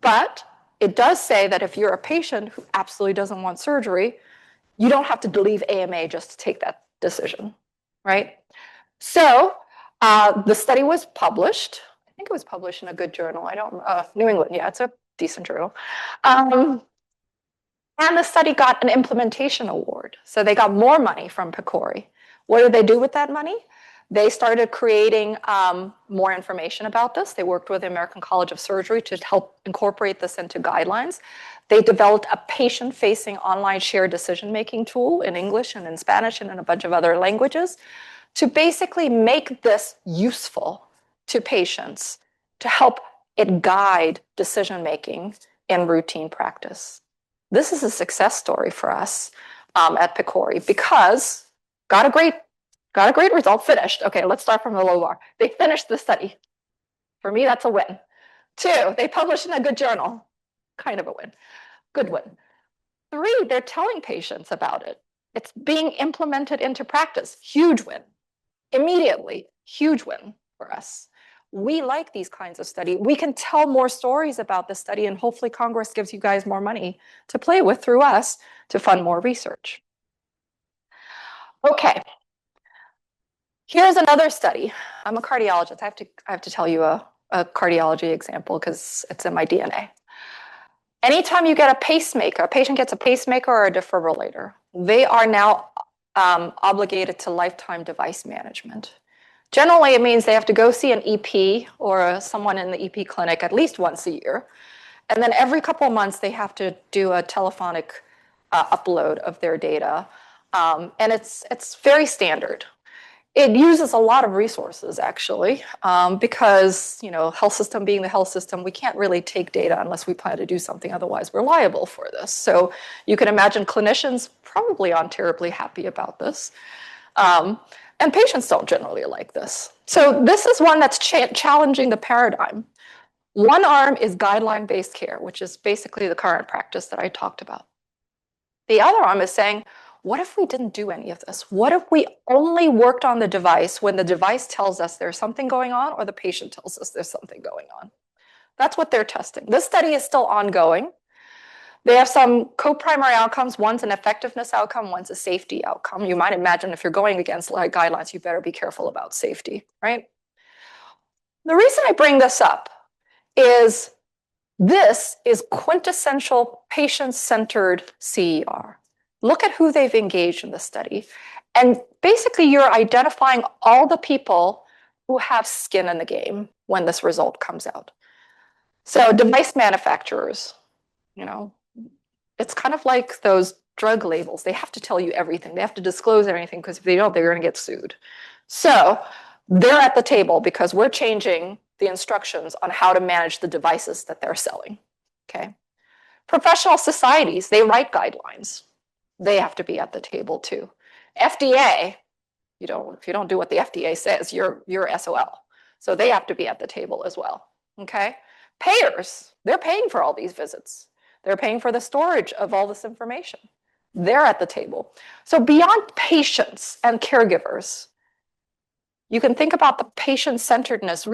But it does say that if you're a patient who absolutely doesn't want surgery, you don't have to leave AMA just to take that decision, right? So the study was published. I think it was published in a good journal. New England, yeah, it's a decent journal. And the study got an implementation award. So they got more money from PCORI. What did they do with that money? They started creating more information about this. They worked with the American College of Surgery to help incorporate this into guidelines. They developed a patient-facing online shared decision-making tool in English and in Spanish and in a bunch of other languages to basically make this useful to patients to help it guide decision-making in routine practice. This is a success story for us at PCORI because got a great result, finished. Okay, let's start from the low bar. They finished the study. For me, that's a win. 2, they published in a good journal. Kind of a win. Good win. 3, they're telling patients about it. It's being implemented into practice. Huge win. Immediately, huge win for us. We like these kinds of study. We can tell more stories about the study, and hopefully Congress gives you guys more money to play with through us to fund more research. Okay. Here's another study. I'm a cardiologist. I have to tell you a cardiology example because it's in my DNA. Anytime you get a pacemaker, a patient gets a pacemaker or a defibrillator, they are now obligated to lifetime device management. Generally, it means they have to go see an EP or someone in the EP clinic at least once a year. And then every couple of months, they have to do a telephonic upload of their data. And it's very standard. It uses a lot of resources, actually, because, health system being the health system, we can't really take data unless we plan to do something. Otherwise, we're liable for this. So you can imagine clinicians probably aren't terribly happy about this. And patients don't generally like this. So this is one that's challenging the paradigm. One arm is guideline-based care, which is basically the current practice that I talked about. The other arm is saying, what if we didn't do any of this? What if we only worked on the device when the device tells us there's something going on or the patient tells us there's something going on? That's what they're testing. This study is still ongoing. They have some co-primary outcomes. One's an effectiveness outcome, one's a safety outcome. You might imagine if you're going against guidelines, you better be careful about safety, right? The reason I bring this up is this is quintessential patient-centered CER. Look at who they've engaged in the study. And basically, you're identifying all the people who have skin in the game when this result comes out. So device manufacturers, it's kind of like those drug labels. They have to tell you everything. They have to disclose everything because if they don't, they're going to get sued. So they're at the table because we're changing the instructions on how to manage the devices that they're selling, okay? Professional societies, they write guidelines. They have to be at the table too. FDA, if you don't do what the FDA says, you're SOL. So they have to be at the table as well, okay? Payers, they're paying for all these visits. They're paying for the storage of all this information. They're at the table. So beyond patients and caregivers, you can think about the patient-centeredness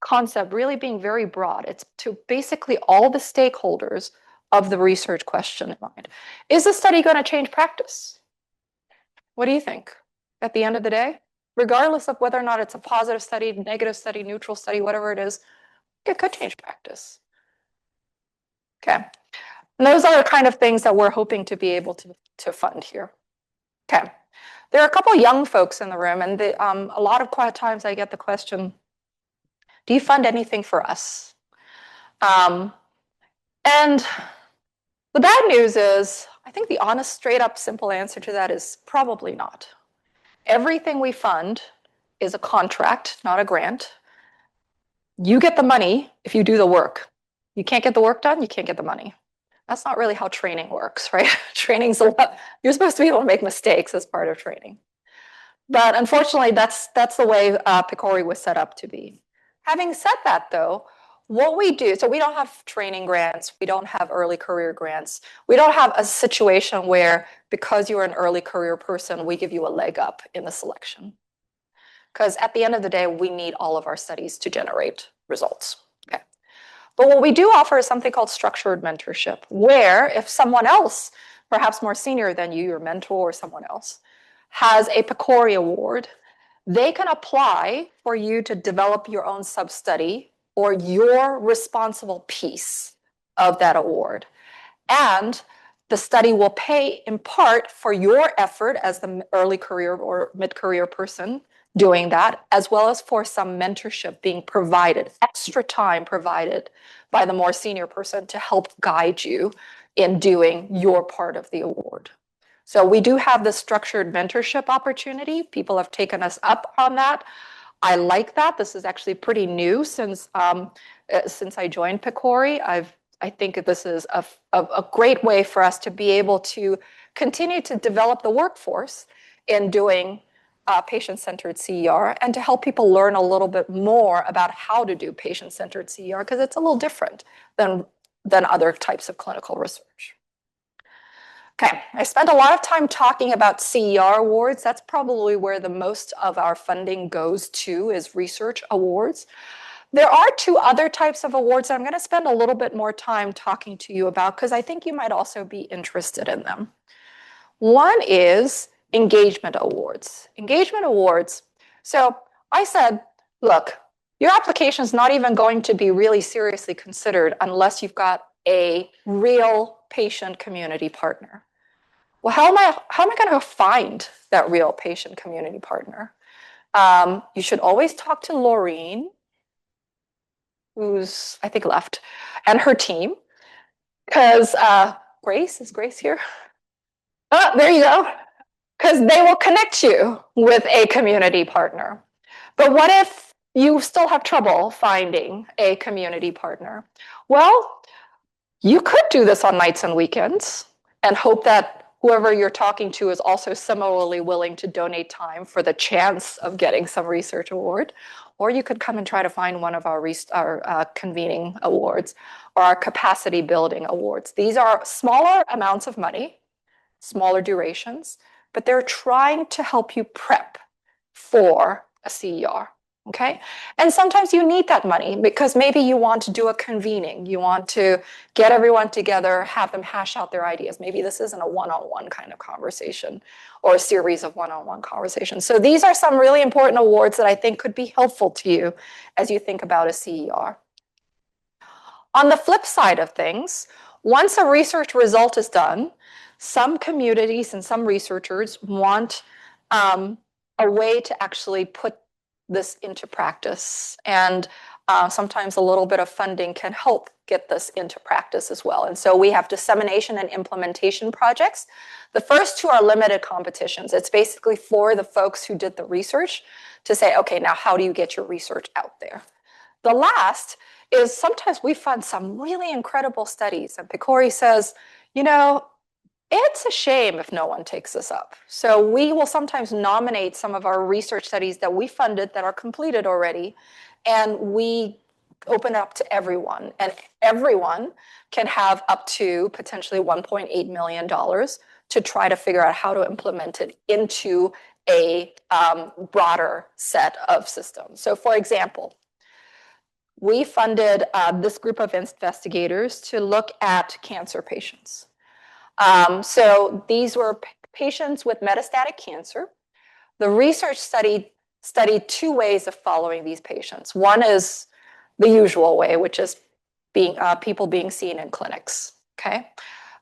concept really being very broad. It's to basically all the stakeholders of the research question in mind. Is the study going to change practice? What do you think? At the end of the day, regardless of whether or not it's a positive study, negative study, neutral study, whatever it is, it could change practice. Okay. And those are the kind of things that we're hoping to be able to fund here. Okay. There are a couple young folks in the room, and a lot of times I get the question, do you fund anything for us? And the bad news is, I think the honest, straight up, simple answer to that is probably not. Everything we fund is a contract, not a grant. You get the money if you do the work. You can't get the work done, you can't get the money. That's not really how training works, right? Training's a lot. You're supposed to be able to make mistakes as part of training. But unfortunately, that's the way PCORI was set up to be. Having said that, though, what we do, so we don't have training grants, we don't have early career grants, we don't have a situation where because you're an early career person, we give you a leg up in the selection. Because at the end of the day, we need all of our studies to generate results. Okay. But what we do offer is something called structured mentorship, where if someone else, perhaps more senior than you, your mentor or someone else, has a PCORI award, they can apply for you to develop your own sub-study or your responsible piece of that award. And the study will pay in part for your effort as the early career or mid-career person doing that, as well as for some mentorship being provided, extra time provided by the more senior person to help guide you in doing your part of the award. So we do have this structured mentorship opportunity. People have taken us up on that. I like that. This is actually pretty new since I joined PCORI. I think this is a great way for us to be able to continue to develop the workforce in doing patient-centered CER and to help people learn a little bit more about how to do patient-centered CER because it's a little different than other types of clinical research. Okay, I spent a lot of time talking about CER awards. That's probably where the most of our funding goes to, is research awards. There are two other types of awards that I'm going to spend a little bit more time talking to you about because I think you might also be interested in them. One is engagement awards. Engagement awards. So I said, look, your application is not even going to be really seriously considered unless you've got a real patient community partner. Well, how am I going to find that real patient community partner? You should always talk to Laureen, who's I think left, and her team, because Grace, is Grace here? Oh, there you go. Because they will connect you with a community partner. But what if you still have trouble finding a community partner? Well, you could do this on nights and weekends and hope that whoever you're talking to is also similarly willing to donate time for the chance of getting some research award. Or you could come and try to find one of our convening awards or our capacity building awards. These are smaller amounts of money, smaller durations, but they're trying to help you prep for a CER. Okay. And sometimes you need that money because maybe you want to do a convening. You want to get everyone together, have them hash out their ideas. Maybe this isn't a one-on-one kind of conversation or a series of one-on-one conversations. So these are some really important awards that I think could be helpful to you as you think about a CER. On the flip side of things, once a research result is done, some communities and some researchers want a way to actually put this into practice. And sometimes a little bit of funding can help get this into practice as well. And so we have dissemination and implementation projects. The first two are limited competitions. It's basically for the folks who did the research to say, okay, now how do you get your research out there? The last is sometimes we fund some really incredible studies. And PCORI says, you know, it's a shame if no one takes this up. So we will sometimes nominate some of our research studies that we funded that are completed already, and we open it up to everyone. And everyone can have up to potentially $1.8 million to try to figure out how to implement it into a broader set of systems. So for example, we funded this group of investigators to look at cancer patients. So these were patients with metastatic cancer. The research studied two ways of following these patients. One is the usual way, which is people being seen in clinics. Okay.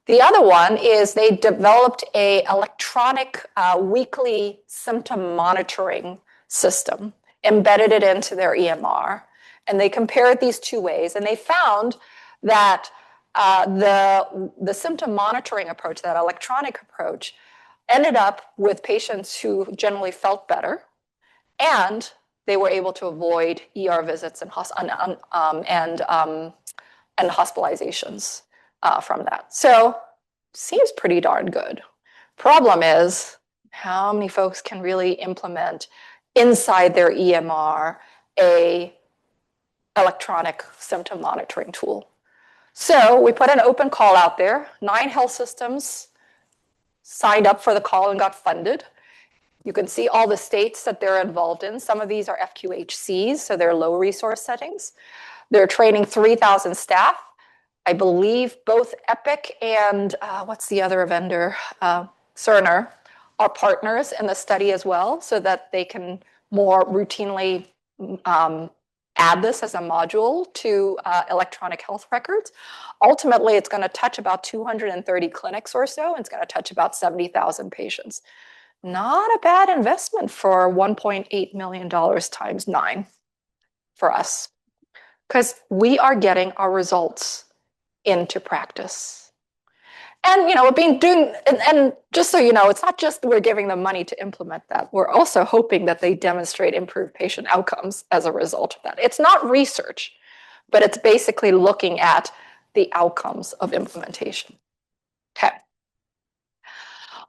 The other one is they developed a electronic weekly symptom monitoring system, embedded it into their EMR, and they compared these two ways, and they found that the symptom monitoring approach, that electronic approach, ended up with patients who generally felt better, and they were able to avoid ER visits and hospitalizations from that. So seems pretty darn good. Problem is, how many folks can really implement inside their EMR a electronic symptom monitoring tool? So we put an open call out there. 9 health systems signed up for the call and got funded. You can see all the states that they're involved in. Some of these are FQHCs, so they're low resource settings. They're training 3,000 staff. I believe both Epic and what's the other vendor, Cerner, are partners in the study as well, so that they can more routinely add this as a module to electronic health records. Ultimately, it's going to touch about 230 clinics or so, and it's going to touch about 70,000 patients. Not a bad investment for $1.8 million times 9 for us, because we are getting our results into practice. And and just so you know, it's not just we're giving them money to implement that. We're also hoping that they demonstrate improved patient outcomes as a result of that. It's not research, but it's basically looking at the outcomes of implementation. Okay.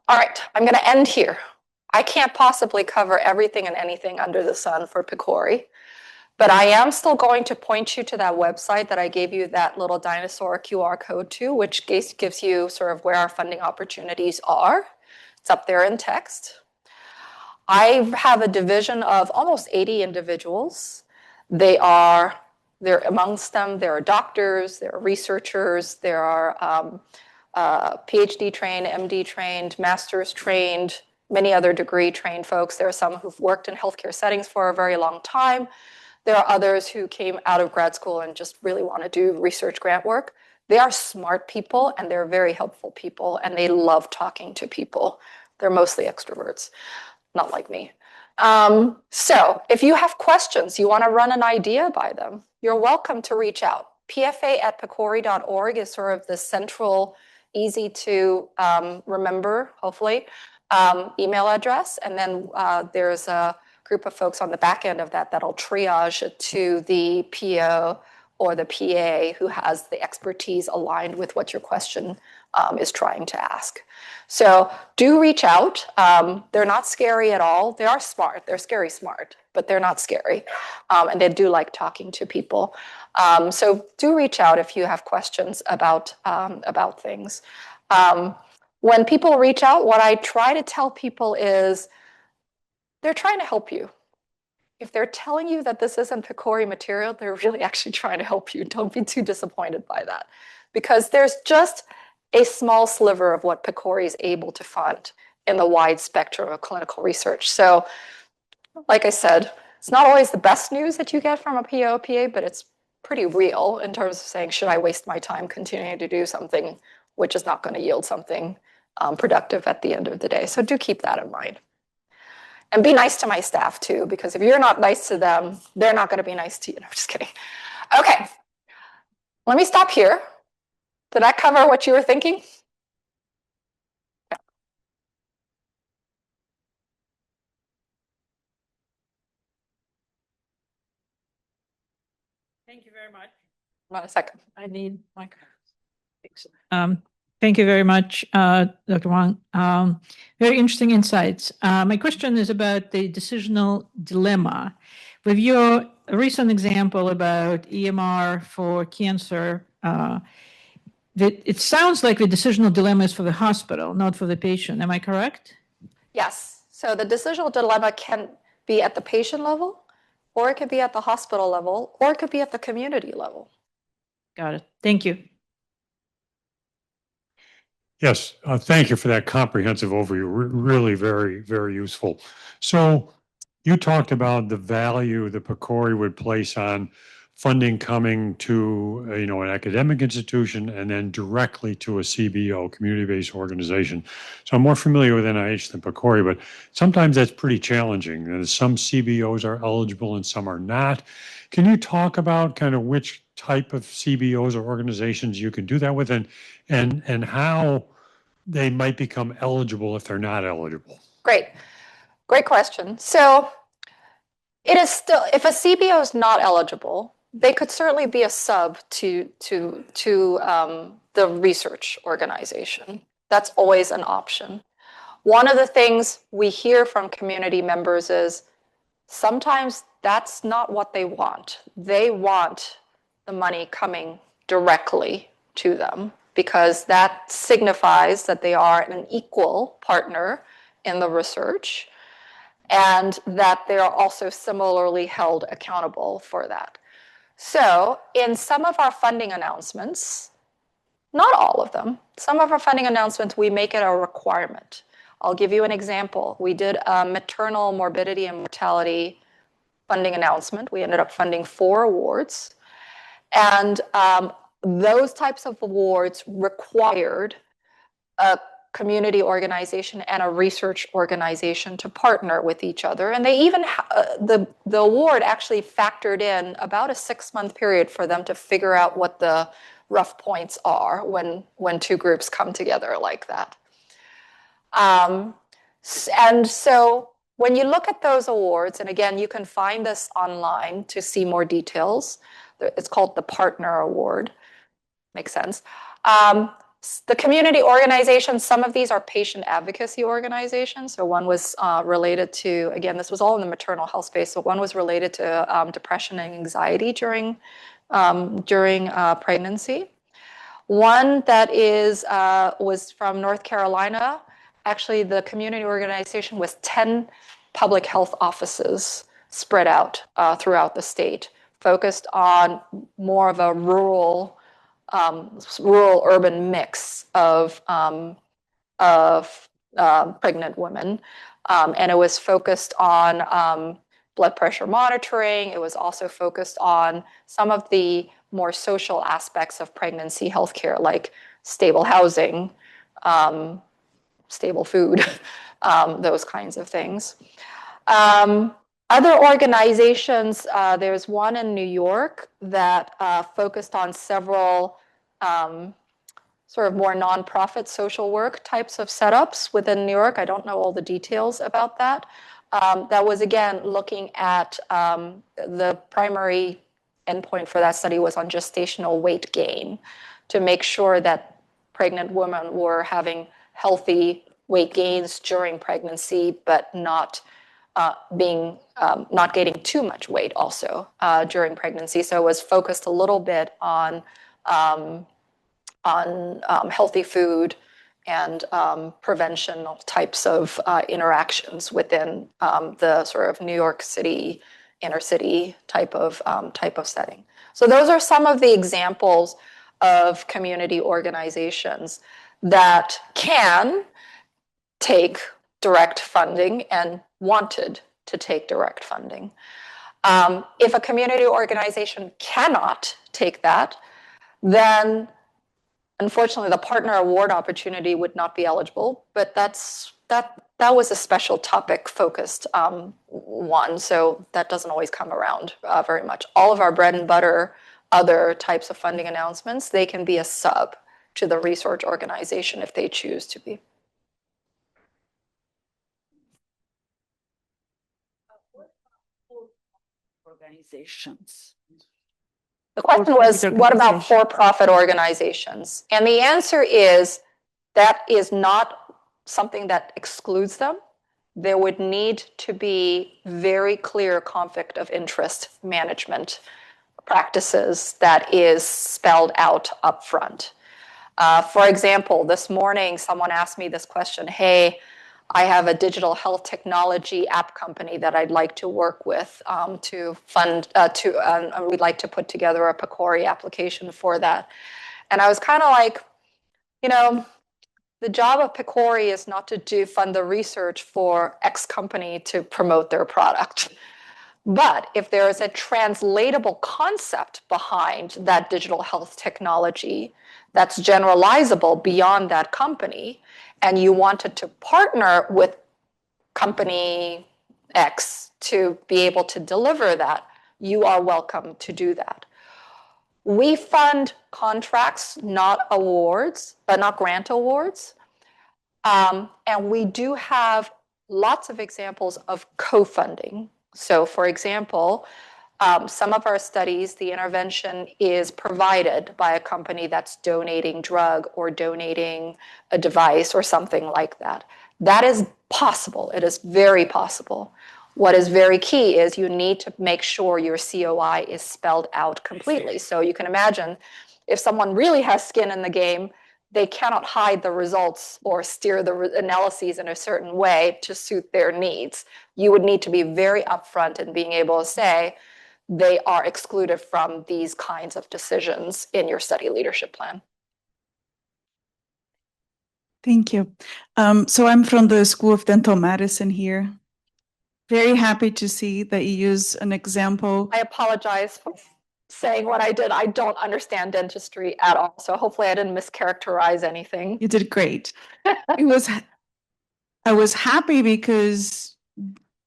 All right, I'm going to end here. I can't possibly cover everything and anything under the sun for PCORI, But I am still going to point you to that website that I gave you that little dinosaur QR code to, which gives you sort of where our funding opportunities are. It's up there in text. I have a division of almost 80 individuals. They're amongst them, there are doctors, there are researchers, there are PhD trained, MD trained, master's trained, many other degree trained folks. There are some who've worked in healthcare settings for a very long time. There are others who came out of grad school and just really want to do research grant work. They are smart people and they're very helpful people and they love talking to people. They're mostly extroverts, not like me. So if you have questions, you want to run an idea by them, you're welcome to reach out. pfa@pcori.org is sort of the central, easy to remember, hopefully, email address. And then there's a group of folks on the back end of that that'll triage it to the PO or the PA who has the expertise aligned with what your question is trying to ask. So do reach out. They're not scary at all. They are smart. They're scary smart, but they're not scary. And they do like talking to people. So do reach out if you have questions about things. When people reach out, what I try to tell people is they're trying to help you. If they're telling you that this isn't PCORI material, they're really actually trying to help you. Don't be too disappointed by that. Because there's just a small sliver of what PCORI is able to fund in the wide spectrum of clinical research. So, like I said, it's not always the best news that you get from a PO, PA, but it's pretty real in terms of saying, should I waste my time continuing to do something which is not going to yield something productive at the end of the day? So do keep that in mind. And be nice to my staff too, because if you're not nice to them, they're not going to be nice to you. No, just kidding. Okay, let me stop here. Did I cover what you were thinking? Thank you very much. Hold on a second. I need my Thank you very much, Dr. Wang. Very interesting insights. My question is about the decisional dilemma. With your recent example about EMR for cancer, it sounds like the decisional dilemma is for the hospital, not for the patient. Am I correct? Yes. So the decisional dilemma can be at the patient level, or it could be at the hospital level, or it could be at the community level. Got it. Thank you. Yes, thank you for that comprehensive overview. Really very, very useful. So you talked about the value that PCORI would place on funding coming to an academic institution and then directly to a CBO, community-based organization. So I'm more familiar with NIH than PCORI, but sometimes that's pretty challenging. And some CBOs are eligible and some are not. Can you talk about kind of which type of CBOs or organizations you can do that with and how they might become eligible if they're not eligible? Great question. So it is still, if a CBO is not eligible, they could certainly be a sub to the research organization. That's always an option. One of the things we hear from community members is sometimes that's not what they want. They want the money coming directly to them because that signifies that they are an equal partner in the research and that they are also similarly held accountable for that. So in some of our funding announcements, not all of them, some of our funding announcements, we make it a requirement. I'll give you an example. We did a maternal morbidity and mortality funding announcement. We ended up funding 4 awards. And those types of awards required a community organization and a research organization to partner with each other. And they even, the award actually factored in about a 6-month period for them to figure out what the rough points are when 2 groups come together like that. And so when you look at those awards, and again, you can find this online to see more details. It's called the Partner Award. Makes sense. The community organizations, some of these are patient advocacy organizations. So one was related to, again, this was all in the maternal health space. So one was related to depression and anxiety during pregnancy. One that was from North Carolina. Actually, the community organization was 10 public health offices spread out throughout the state, focused on more of a rural-urban mix of pregnant women. And it was focused on blood pressure monitoring. It was also focused on some of the more social aspects of pregnancy healthcare, like stable housing, stable food, those kinds of things. Other organizations, there's one in New York that focused on several sort of more nonprofit social work types of setups within New York. I don't know all the details about that. That was, again, looking at the primary endpoint for that study was on gestational weight gain, to make sure that pregnant women were having healthy weight gains during pregnancy, but not gaining too much weight also during pregnancy. So it was focused a little bit on healthy food and prevention types of interactions within the sort of New York City inner city type of setting. So those are some of the examples of community organizations that can take direct funding and wanted to take direct funding. If a community organization cannot take that, then unfortunately the partner award opportunity would not be eligible, but that was a special topic focused one, so that doesn't always come around very much. All of our bread and butter, other types of funding announcements, they can be a sub to the research organization if they choose to be. Organizations. The question was, what about for-profit organizations? And the answer is, that is not something that excludes them. There would need to be very clear conflict of interest management practices that is spelled out up front. For example, this morning, someone asked me this question, hey, I have a digital health technology app company that I'd like to work with to fund, we'd like to put together a PCORI application for that. And I was kind of like, you know, the job of PCORI is not to fund the research for X company to promote their product. But if there is a translatable concept behind that digital health technology that's generalizable beyond that company, and you wanted to partner with company X to be able to deliver that, you are welcome to do that. We fund contracts, not awards, but not grant awards. And we do have lots of examples of co-funding. So for example, some of our studies, the intervention is provided by a company that's donating drug or donating a device or something like that. That is possible. It is very possible. What is very key is you need to make sure your COI is spelled out completely. So you can imagine if someone really has skin in the game, they cannot hide the results or steer the analyses in a certain way to suit their needs. You would need to be very upfront in being able to say they are excluded from these kinds of decisions in your study leadership plan. Thank you. So I'm from the School of Dental Medicine here. Very happy to see that you use an example. I apologize for saying what I did. I don't understand dentistry at all, so hopefully I didn't mischaracterize anything. You did great. I was happy because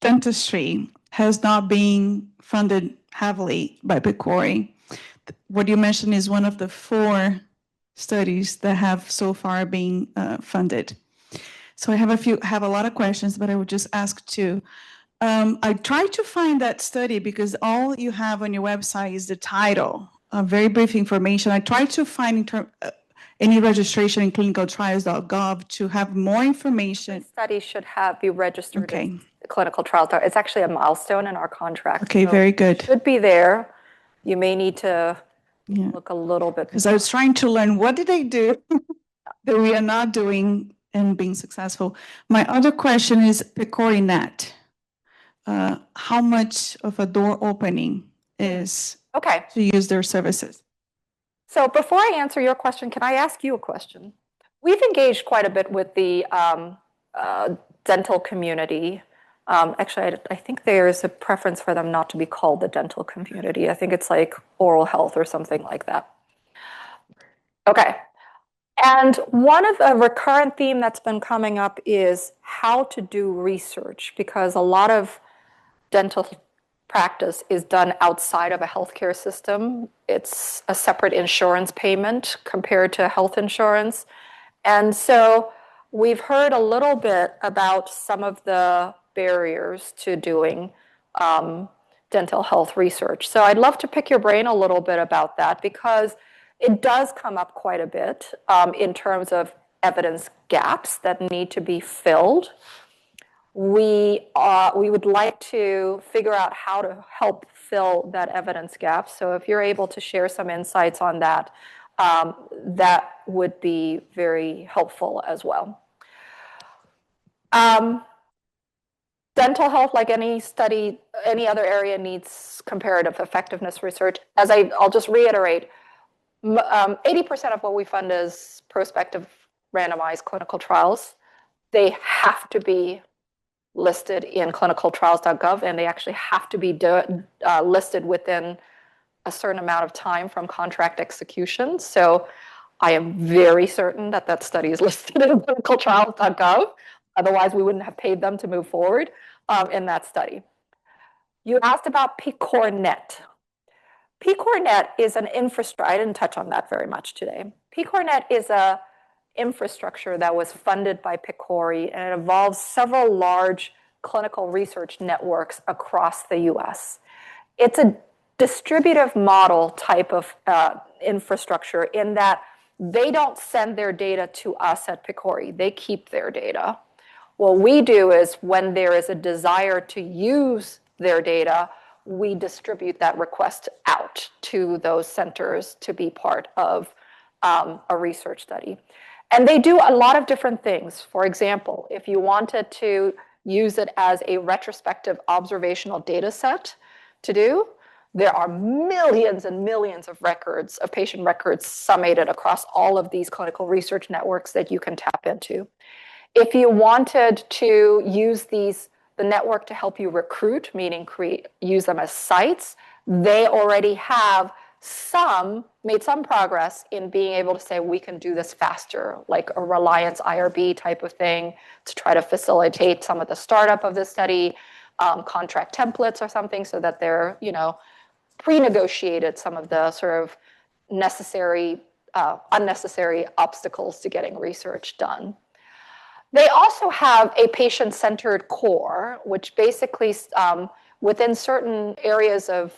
dentistry has not been funded heavily by PCORI. What you mentioned is one of the 4 studies that have so far been funded. So I have a lot of questions, but I would just ask 2. I tried to find that study because all you have on your website is the title, very brief information. I tried to find any registration in clinicaltrials.gov to have more information? Study should be registered Okay. in clinical trials. It's actually a milestone in our contract. Okay, so very it good. should be there. You may need to Yeah. look a little bit. Because I was trying to learn what did they do that we are not doing and being successful. My other question is PCORI net. How much of a door opening is Okay. to use their services? So before I answer your question, can I ask you a question? We've engaged quite a bit with the dental community. Actually, I think there is a preference for them not to be called the dental community. I think it's like oral health or something like that. Okay. And one of the recurrent theme that's been coming up is how to do research, because a lot of dental practice is done outside of a healthcare system. It's a separate insurance payment compared to health insurance. And so we've heard a little bit about some of the barriers to doing dental health research. So I'd love to pick your brain a little bit about that, because it does come up quite a bit in terms of evidence gaps that need to be filled. We would like to figure out how to help fill that evidence gap. So if you're able to share some insights on that, that would be very helpful as well. Dental health, like any study, any other area, needs comparative effectiveness research. I'll just reiterate, 80% of what we fund is prospective randomized clinical trials. They have to be listed in clinicaltrials.gov, and they actually have to be listed within a certain amount of time from contract execution. So I am very certain that that study is listed in clinicaltrials.gov. Otherwise, we wouldn't have paid them to move forward in that study. You asked about PCORI-net. PCORI-net is an infrastructure. I didn't touch on that very much today. PCORI-net is a infrastructure that was funded by PCORI, and it involves several large clinical research networks across the US. It's a distributive model type of infrastructure in that they don't send their data to us at PCORI. They keep their data. What we do is when there is a desire to use their data, we distribute that request out to those centers to be part of a research study. And they do a lot of different things. For example, if you wanted to use it as a retrospective observational data set to do, there are millions and millions of records, of patient records summated across all of these clinical research networks that you can tap into. If you wanted to use the network to help you recruit, meaning use them as sites, they already have made some progress in being able to say, we can do this faster, like a Reliance IRB type of thing to try to facilitate some of the startup of the study, contract templates or something, so that they're, pre-negotiated some of the sort of unnecessary obstacles to getting research done. They also have a patient-centered core, which basically, within certain areas of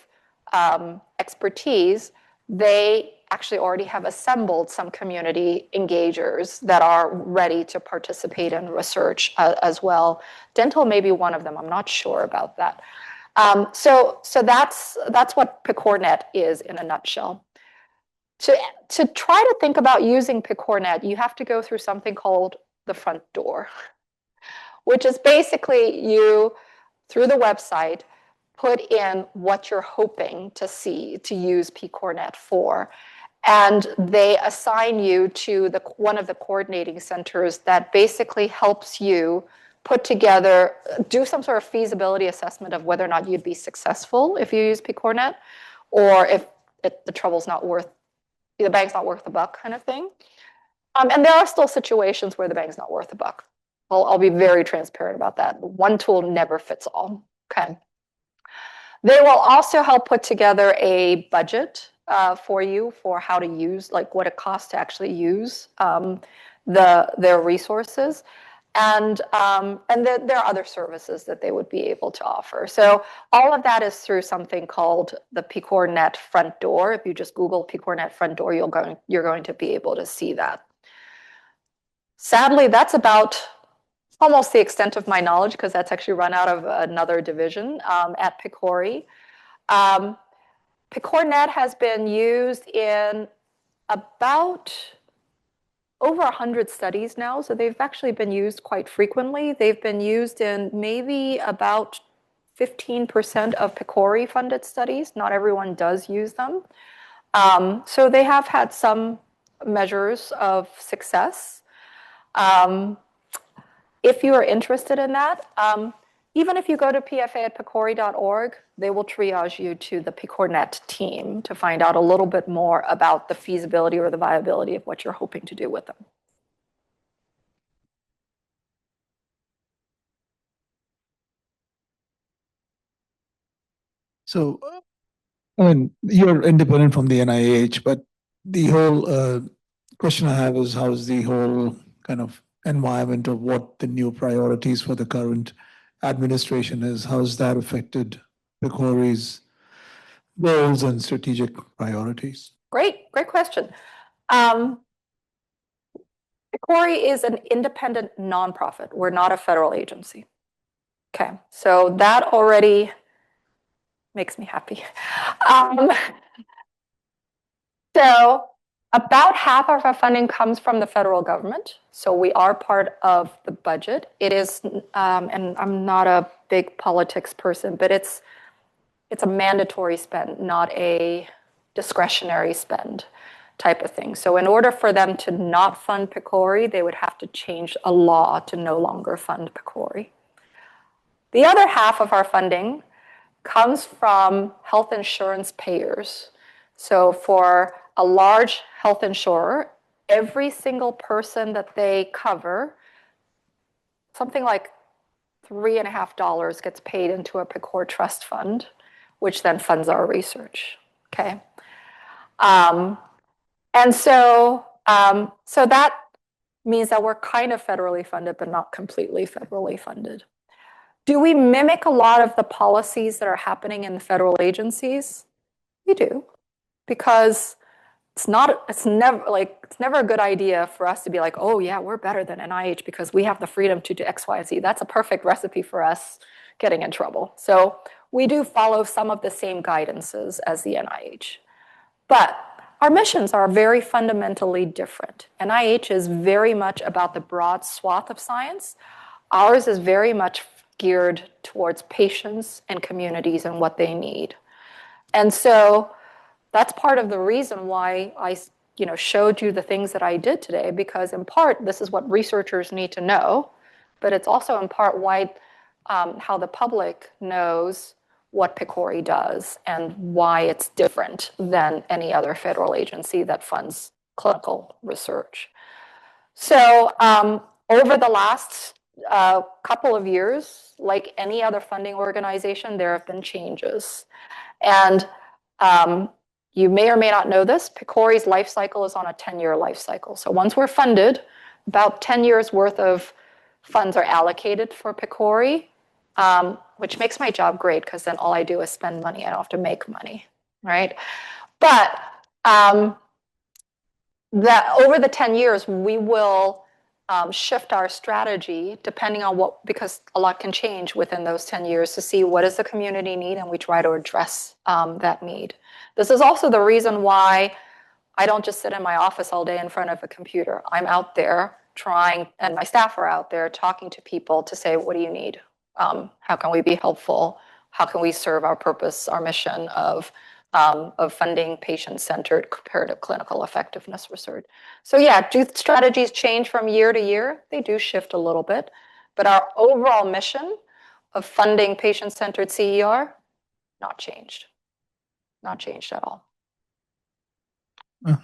expertise, they actually already have assembled some community engagers that are ready to participate in research as well. Dental may be one of them. I'm not sure about that. So that's what PCORI-net is in a nutshell. To try to think about using PCORI-net, you have to go through something called the front door, which is basically you, through the website, put in what you're hoping to see to use PCORI-net for. And they assign you to one of the coordinating centers that basically helps you put together, do some sort of feasibility assessment of whether or not you'd be successful if you use PCORI-net, or if the trouble's not worth, the bang's not worth the buck kind of thing. And there are still situations where the bang's not worth the buck. I'll be very transparent about that. One tool never fits all, okay? They will also help put together a budget for you for how to use, like what it costs to actually use their resources. And there are other services that they would be able to offer. So all of that is through something called the PCORI front door. If you just Google PCORI front door, you're going to be able to see that. Sadly, that's about almost the extent of my knowledge, because that's actually run out of another division at PCORI. PCORI has been used in about over 100 studies now, so they've actually been used quite frequently. They've been used in maybe about 15% of PCORI funded studies. Not everyone does use them. So they have had some measures of success. If you are interested in that, even if you go to pfa@pcori.org, they will triage you to the PCORI team to find out a little bit more about the feasibility or the viability of what you're hoping to do with them. So, I mean, you're independent from the NIH, but the whole question I have is how's the whole kind of environment of what the new priorities for the current administration is? How's that affected PCORI's goals and strategic priorities? Great question. PCORI is an independent nonprofit. We're not a federal agency. Okay, so that already makes me happy. So about half of our funding comes from the federal government. So we are part of the budget. It is, and I'm not a big politics person, but it's a mandatory spend, not a discretionary spend type of thing. So in order for them to not fund PCORI, they would have to change a law to no longer fund PCORI. The other half of our funding comes from health insurance payers. So for a large health insurer, every single person that they cover, something like $3.50 gets paid into a PCORI trust fund, which then funds our research. Okay, and so that means that we're kind of federally funded, but not completely federally funded. Do we mimic a lot of the policies that are happening in the federal agencies? We do, because it's never a good idea for us to be like, oh yeah, we're better than NIH because we have the freedom to do X, Y, Z. That's a perfect recipe for us getting in trouble. So we do follow some of the same guidances as the NIH. But our missions are very fundamentally different. NIH is very much about the broad swath of science. Ours is very much geared towards patients and communities and what they need. And so that's part of the reason why I showed you the things that I did today, because in part, this is what researchers need to know, but it's also in part why how the public knows what PCORI does and why it's different than any other federal agency that funds clinical research. So over the last couple of years, like any other funding organization, there have been changes. And you may or may not know this, PCORI's life cycle is on a 10-year life cycle. So once we're funded, about 10 years worth of funds are allocated for PCORI, which makes my job great because then all I do is spend money. I don't have to make money, right? But over the 10 years, we will shift our strategy depending on because a lot can change within those 10 years to see what does the community need, and we try to address that need. This is also the reason why I don't just sit in my office all day in front of a computer. I'm out there trying, and my staff are out there talking to people to say, what do you need? How can we be helpful? How can we serve our purpose, our mission of funding patient-centered comparative clinical effectiveness research? So yeah, do strategies change from year to year? They do shift a little bit, but our overall mission of funding patient-centered CER, not changed. Not changed at all.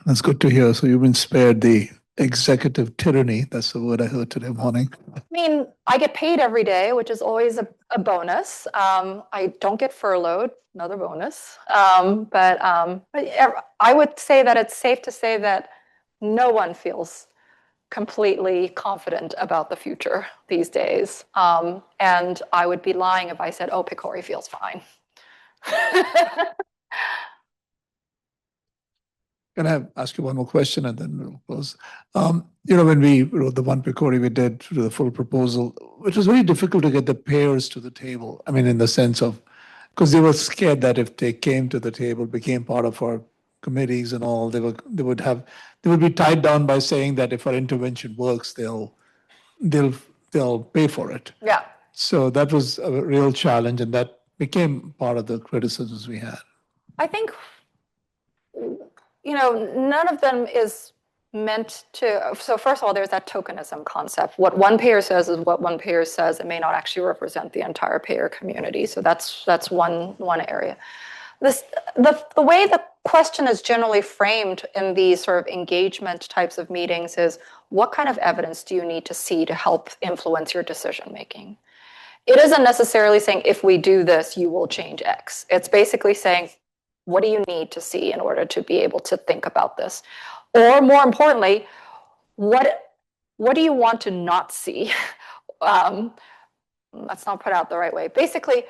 That's good to hear. So you've been spared the executive tyranny. That's the word I heard today morning. I mean, I get paid every day, which is always a bonus. I don't get furloughed, another bonus. But I would say that it's safe to say that no one feels completely confident about the future these days. And I would be lying if I said, oh, PCORI feels fine. Can I ask you one more question and then we'll close? When we wrote the one PCORI, we did the full proposal, which was very difficult to get the payers to the table. I mean, in the sense of, because they were scared that if they came to the table, became part of our committees and all, they would be tied down by saying that if our intervention works, they'll pay for it. Yeah. So that was a real challenge, and that became part of the criticisms we had. I think, none of them is meant to, so first of all, there's that tokenism concept. What one payer says is what one payer says. It may not actually represent the entire payer community. So that's one area. The way the question is generally framed in these sort of engagement types of meetings is, what kind of evidence do you need to see to help influence your decision making? It isn't necessarily saying, if we do this, you will change X. It's basically saying, what do you need to see in order to be able to think about this? Or more importantly, what do you want to not see? Let's not put out the right way. Basically,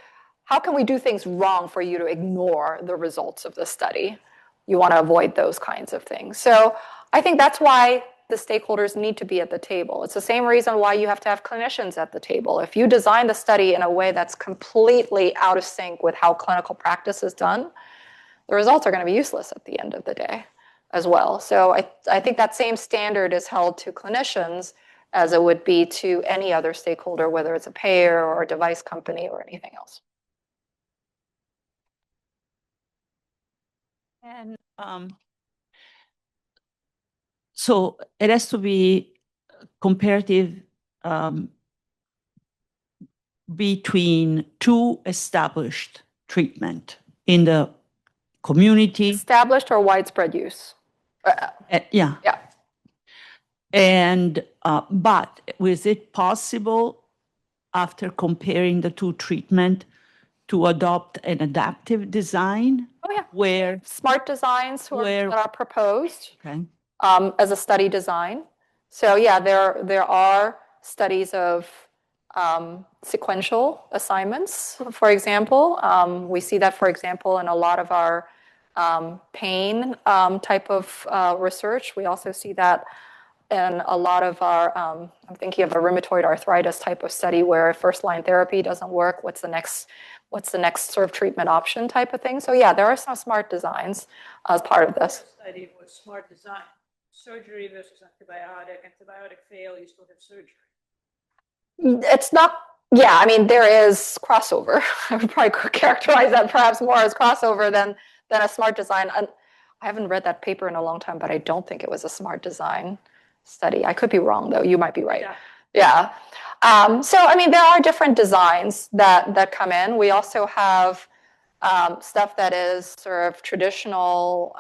how can we do things wrong for you to ignore the results of the study? You want to avoid those kinds of things. So I think that's why the stakeholders need to be at the table. It's the same reason why you have to have clinicians at the table. If you design the study in a way that's completely out of sync with how clinical practice is done, the results are going to be useless at the end of the day as well. So I think that same standard is held to clinicians as it would be to any other stakeholder, whether it's a payer or a device company or anything else. And so it has to be comparative between two established treatment in the community. Established or widespread use? Yeah. Yeah. And but was it possible, after comparing the two treatment, to adopt an adaptive design? Oh yeah. Where smart designs that are proposed as a study design. So yeah, there are studies of sequential assignments, for example. We see that, for example, in a lot of our pain type of research. We also see that in a lot of our, I'm thinking of a rheumatoid arthritis type of study where first-line therapy doesn't work. What's the next sort of treatment option type of thing? So yeah, there are some smart designs as part of this. Study was smart design. Surgery versus antibiotic. Antibiotic fail, you still have surgery. It's not, yeah, I mean, there is crossover. I would probably characterize that perhaps more as crossover than a smart design. I haven't read that paper in a long time, but I don't think it was a smart design study. I could be wrong, though. You might be right. Yeah. So, I mean, there are different designs that come in. We also have stuff that is sort of traditional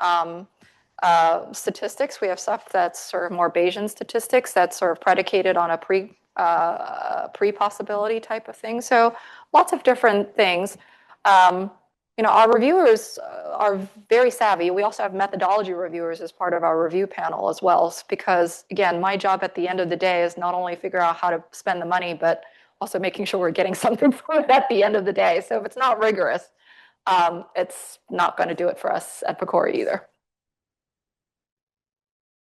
statistics. We have stuff that's sort of more Bayesian statistics that's sort of predicated on a pre-possibility type of thing. So lots of different things. Our reviewers are very savvy. We also have methodology reviewers as part of our review panel as well, because again, my job at the end of the day is not only figure out how to spend the money, but also making sure we're getting something from it at the end of the day. So if it's not rigorous, it's not going to do it for us at PCORI either.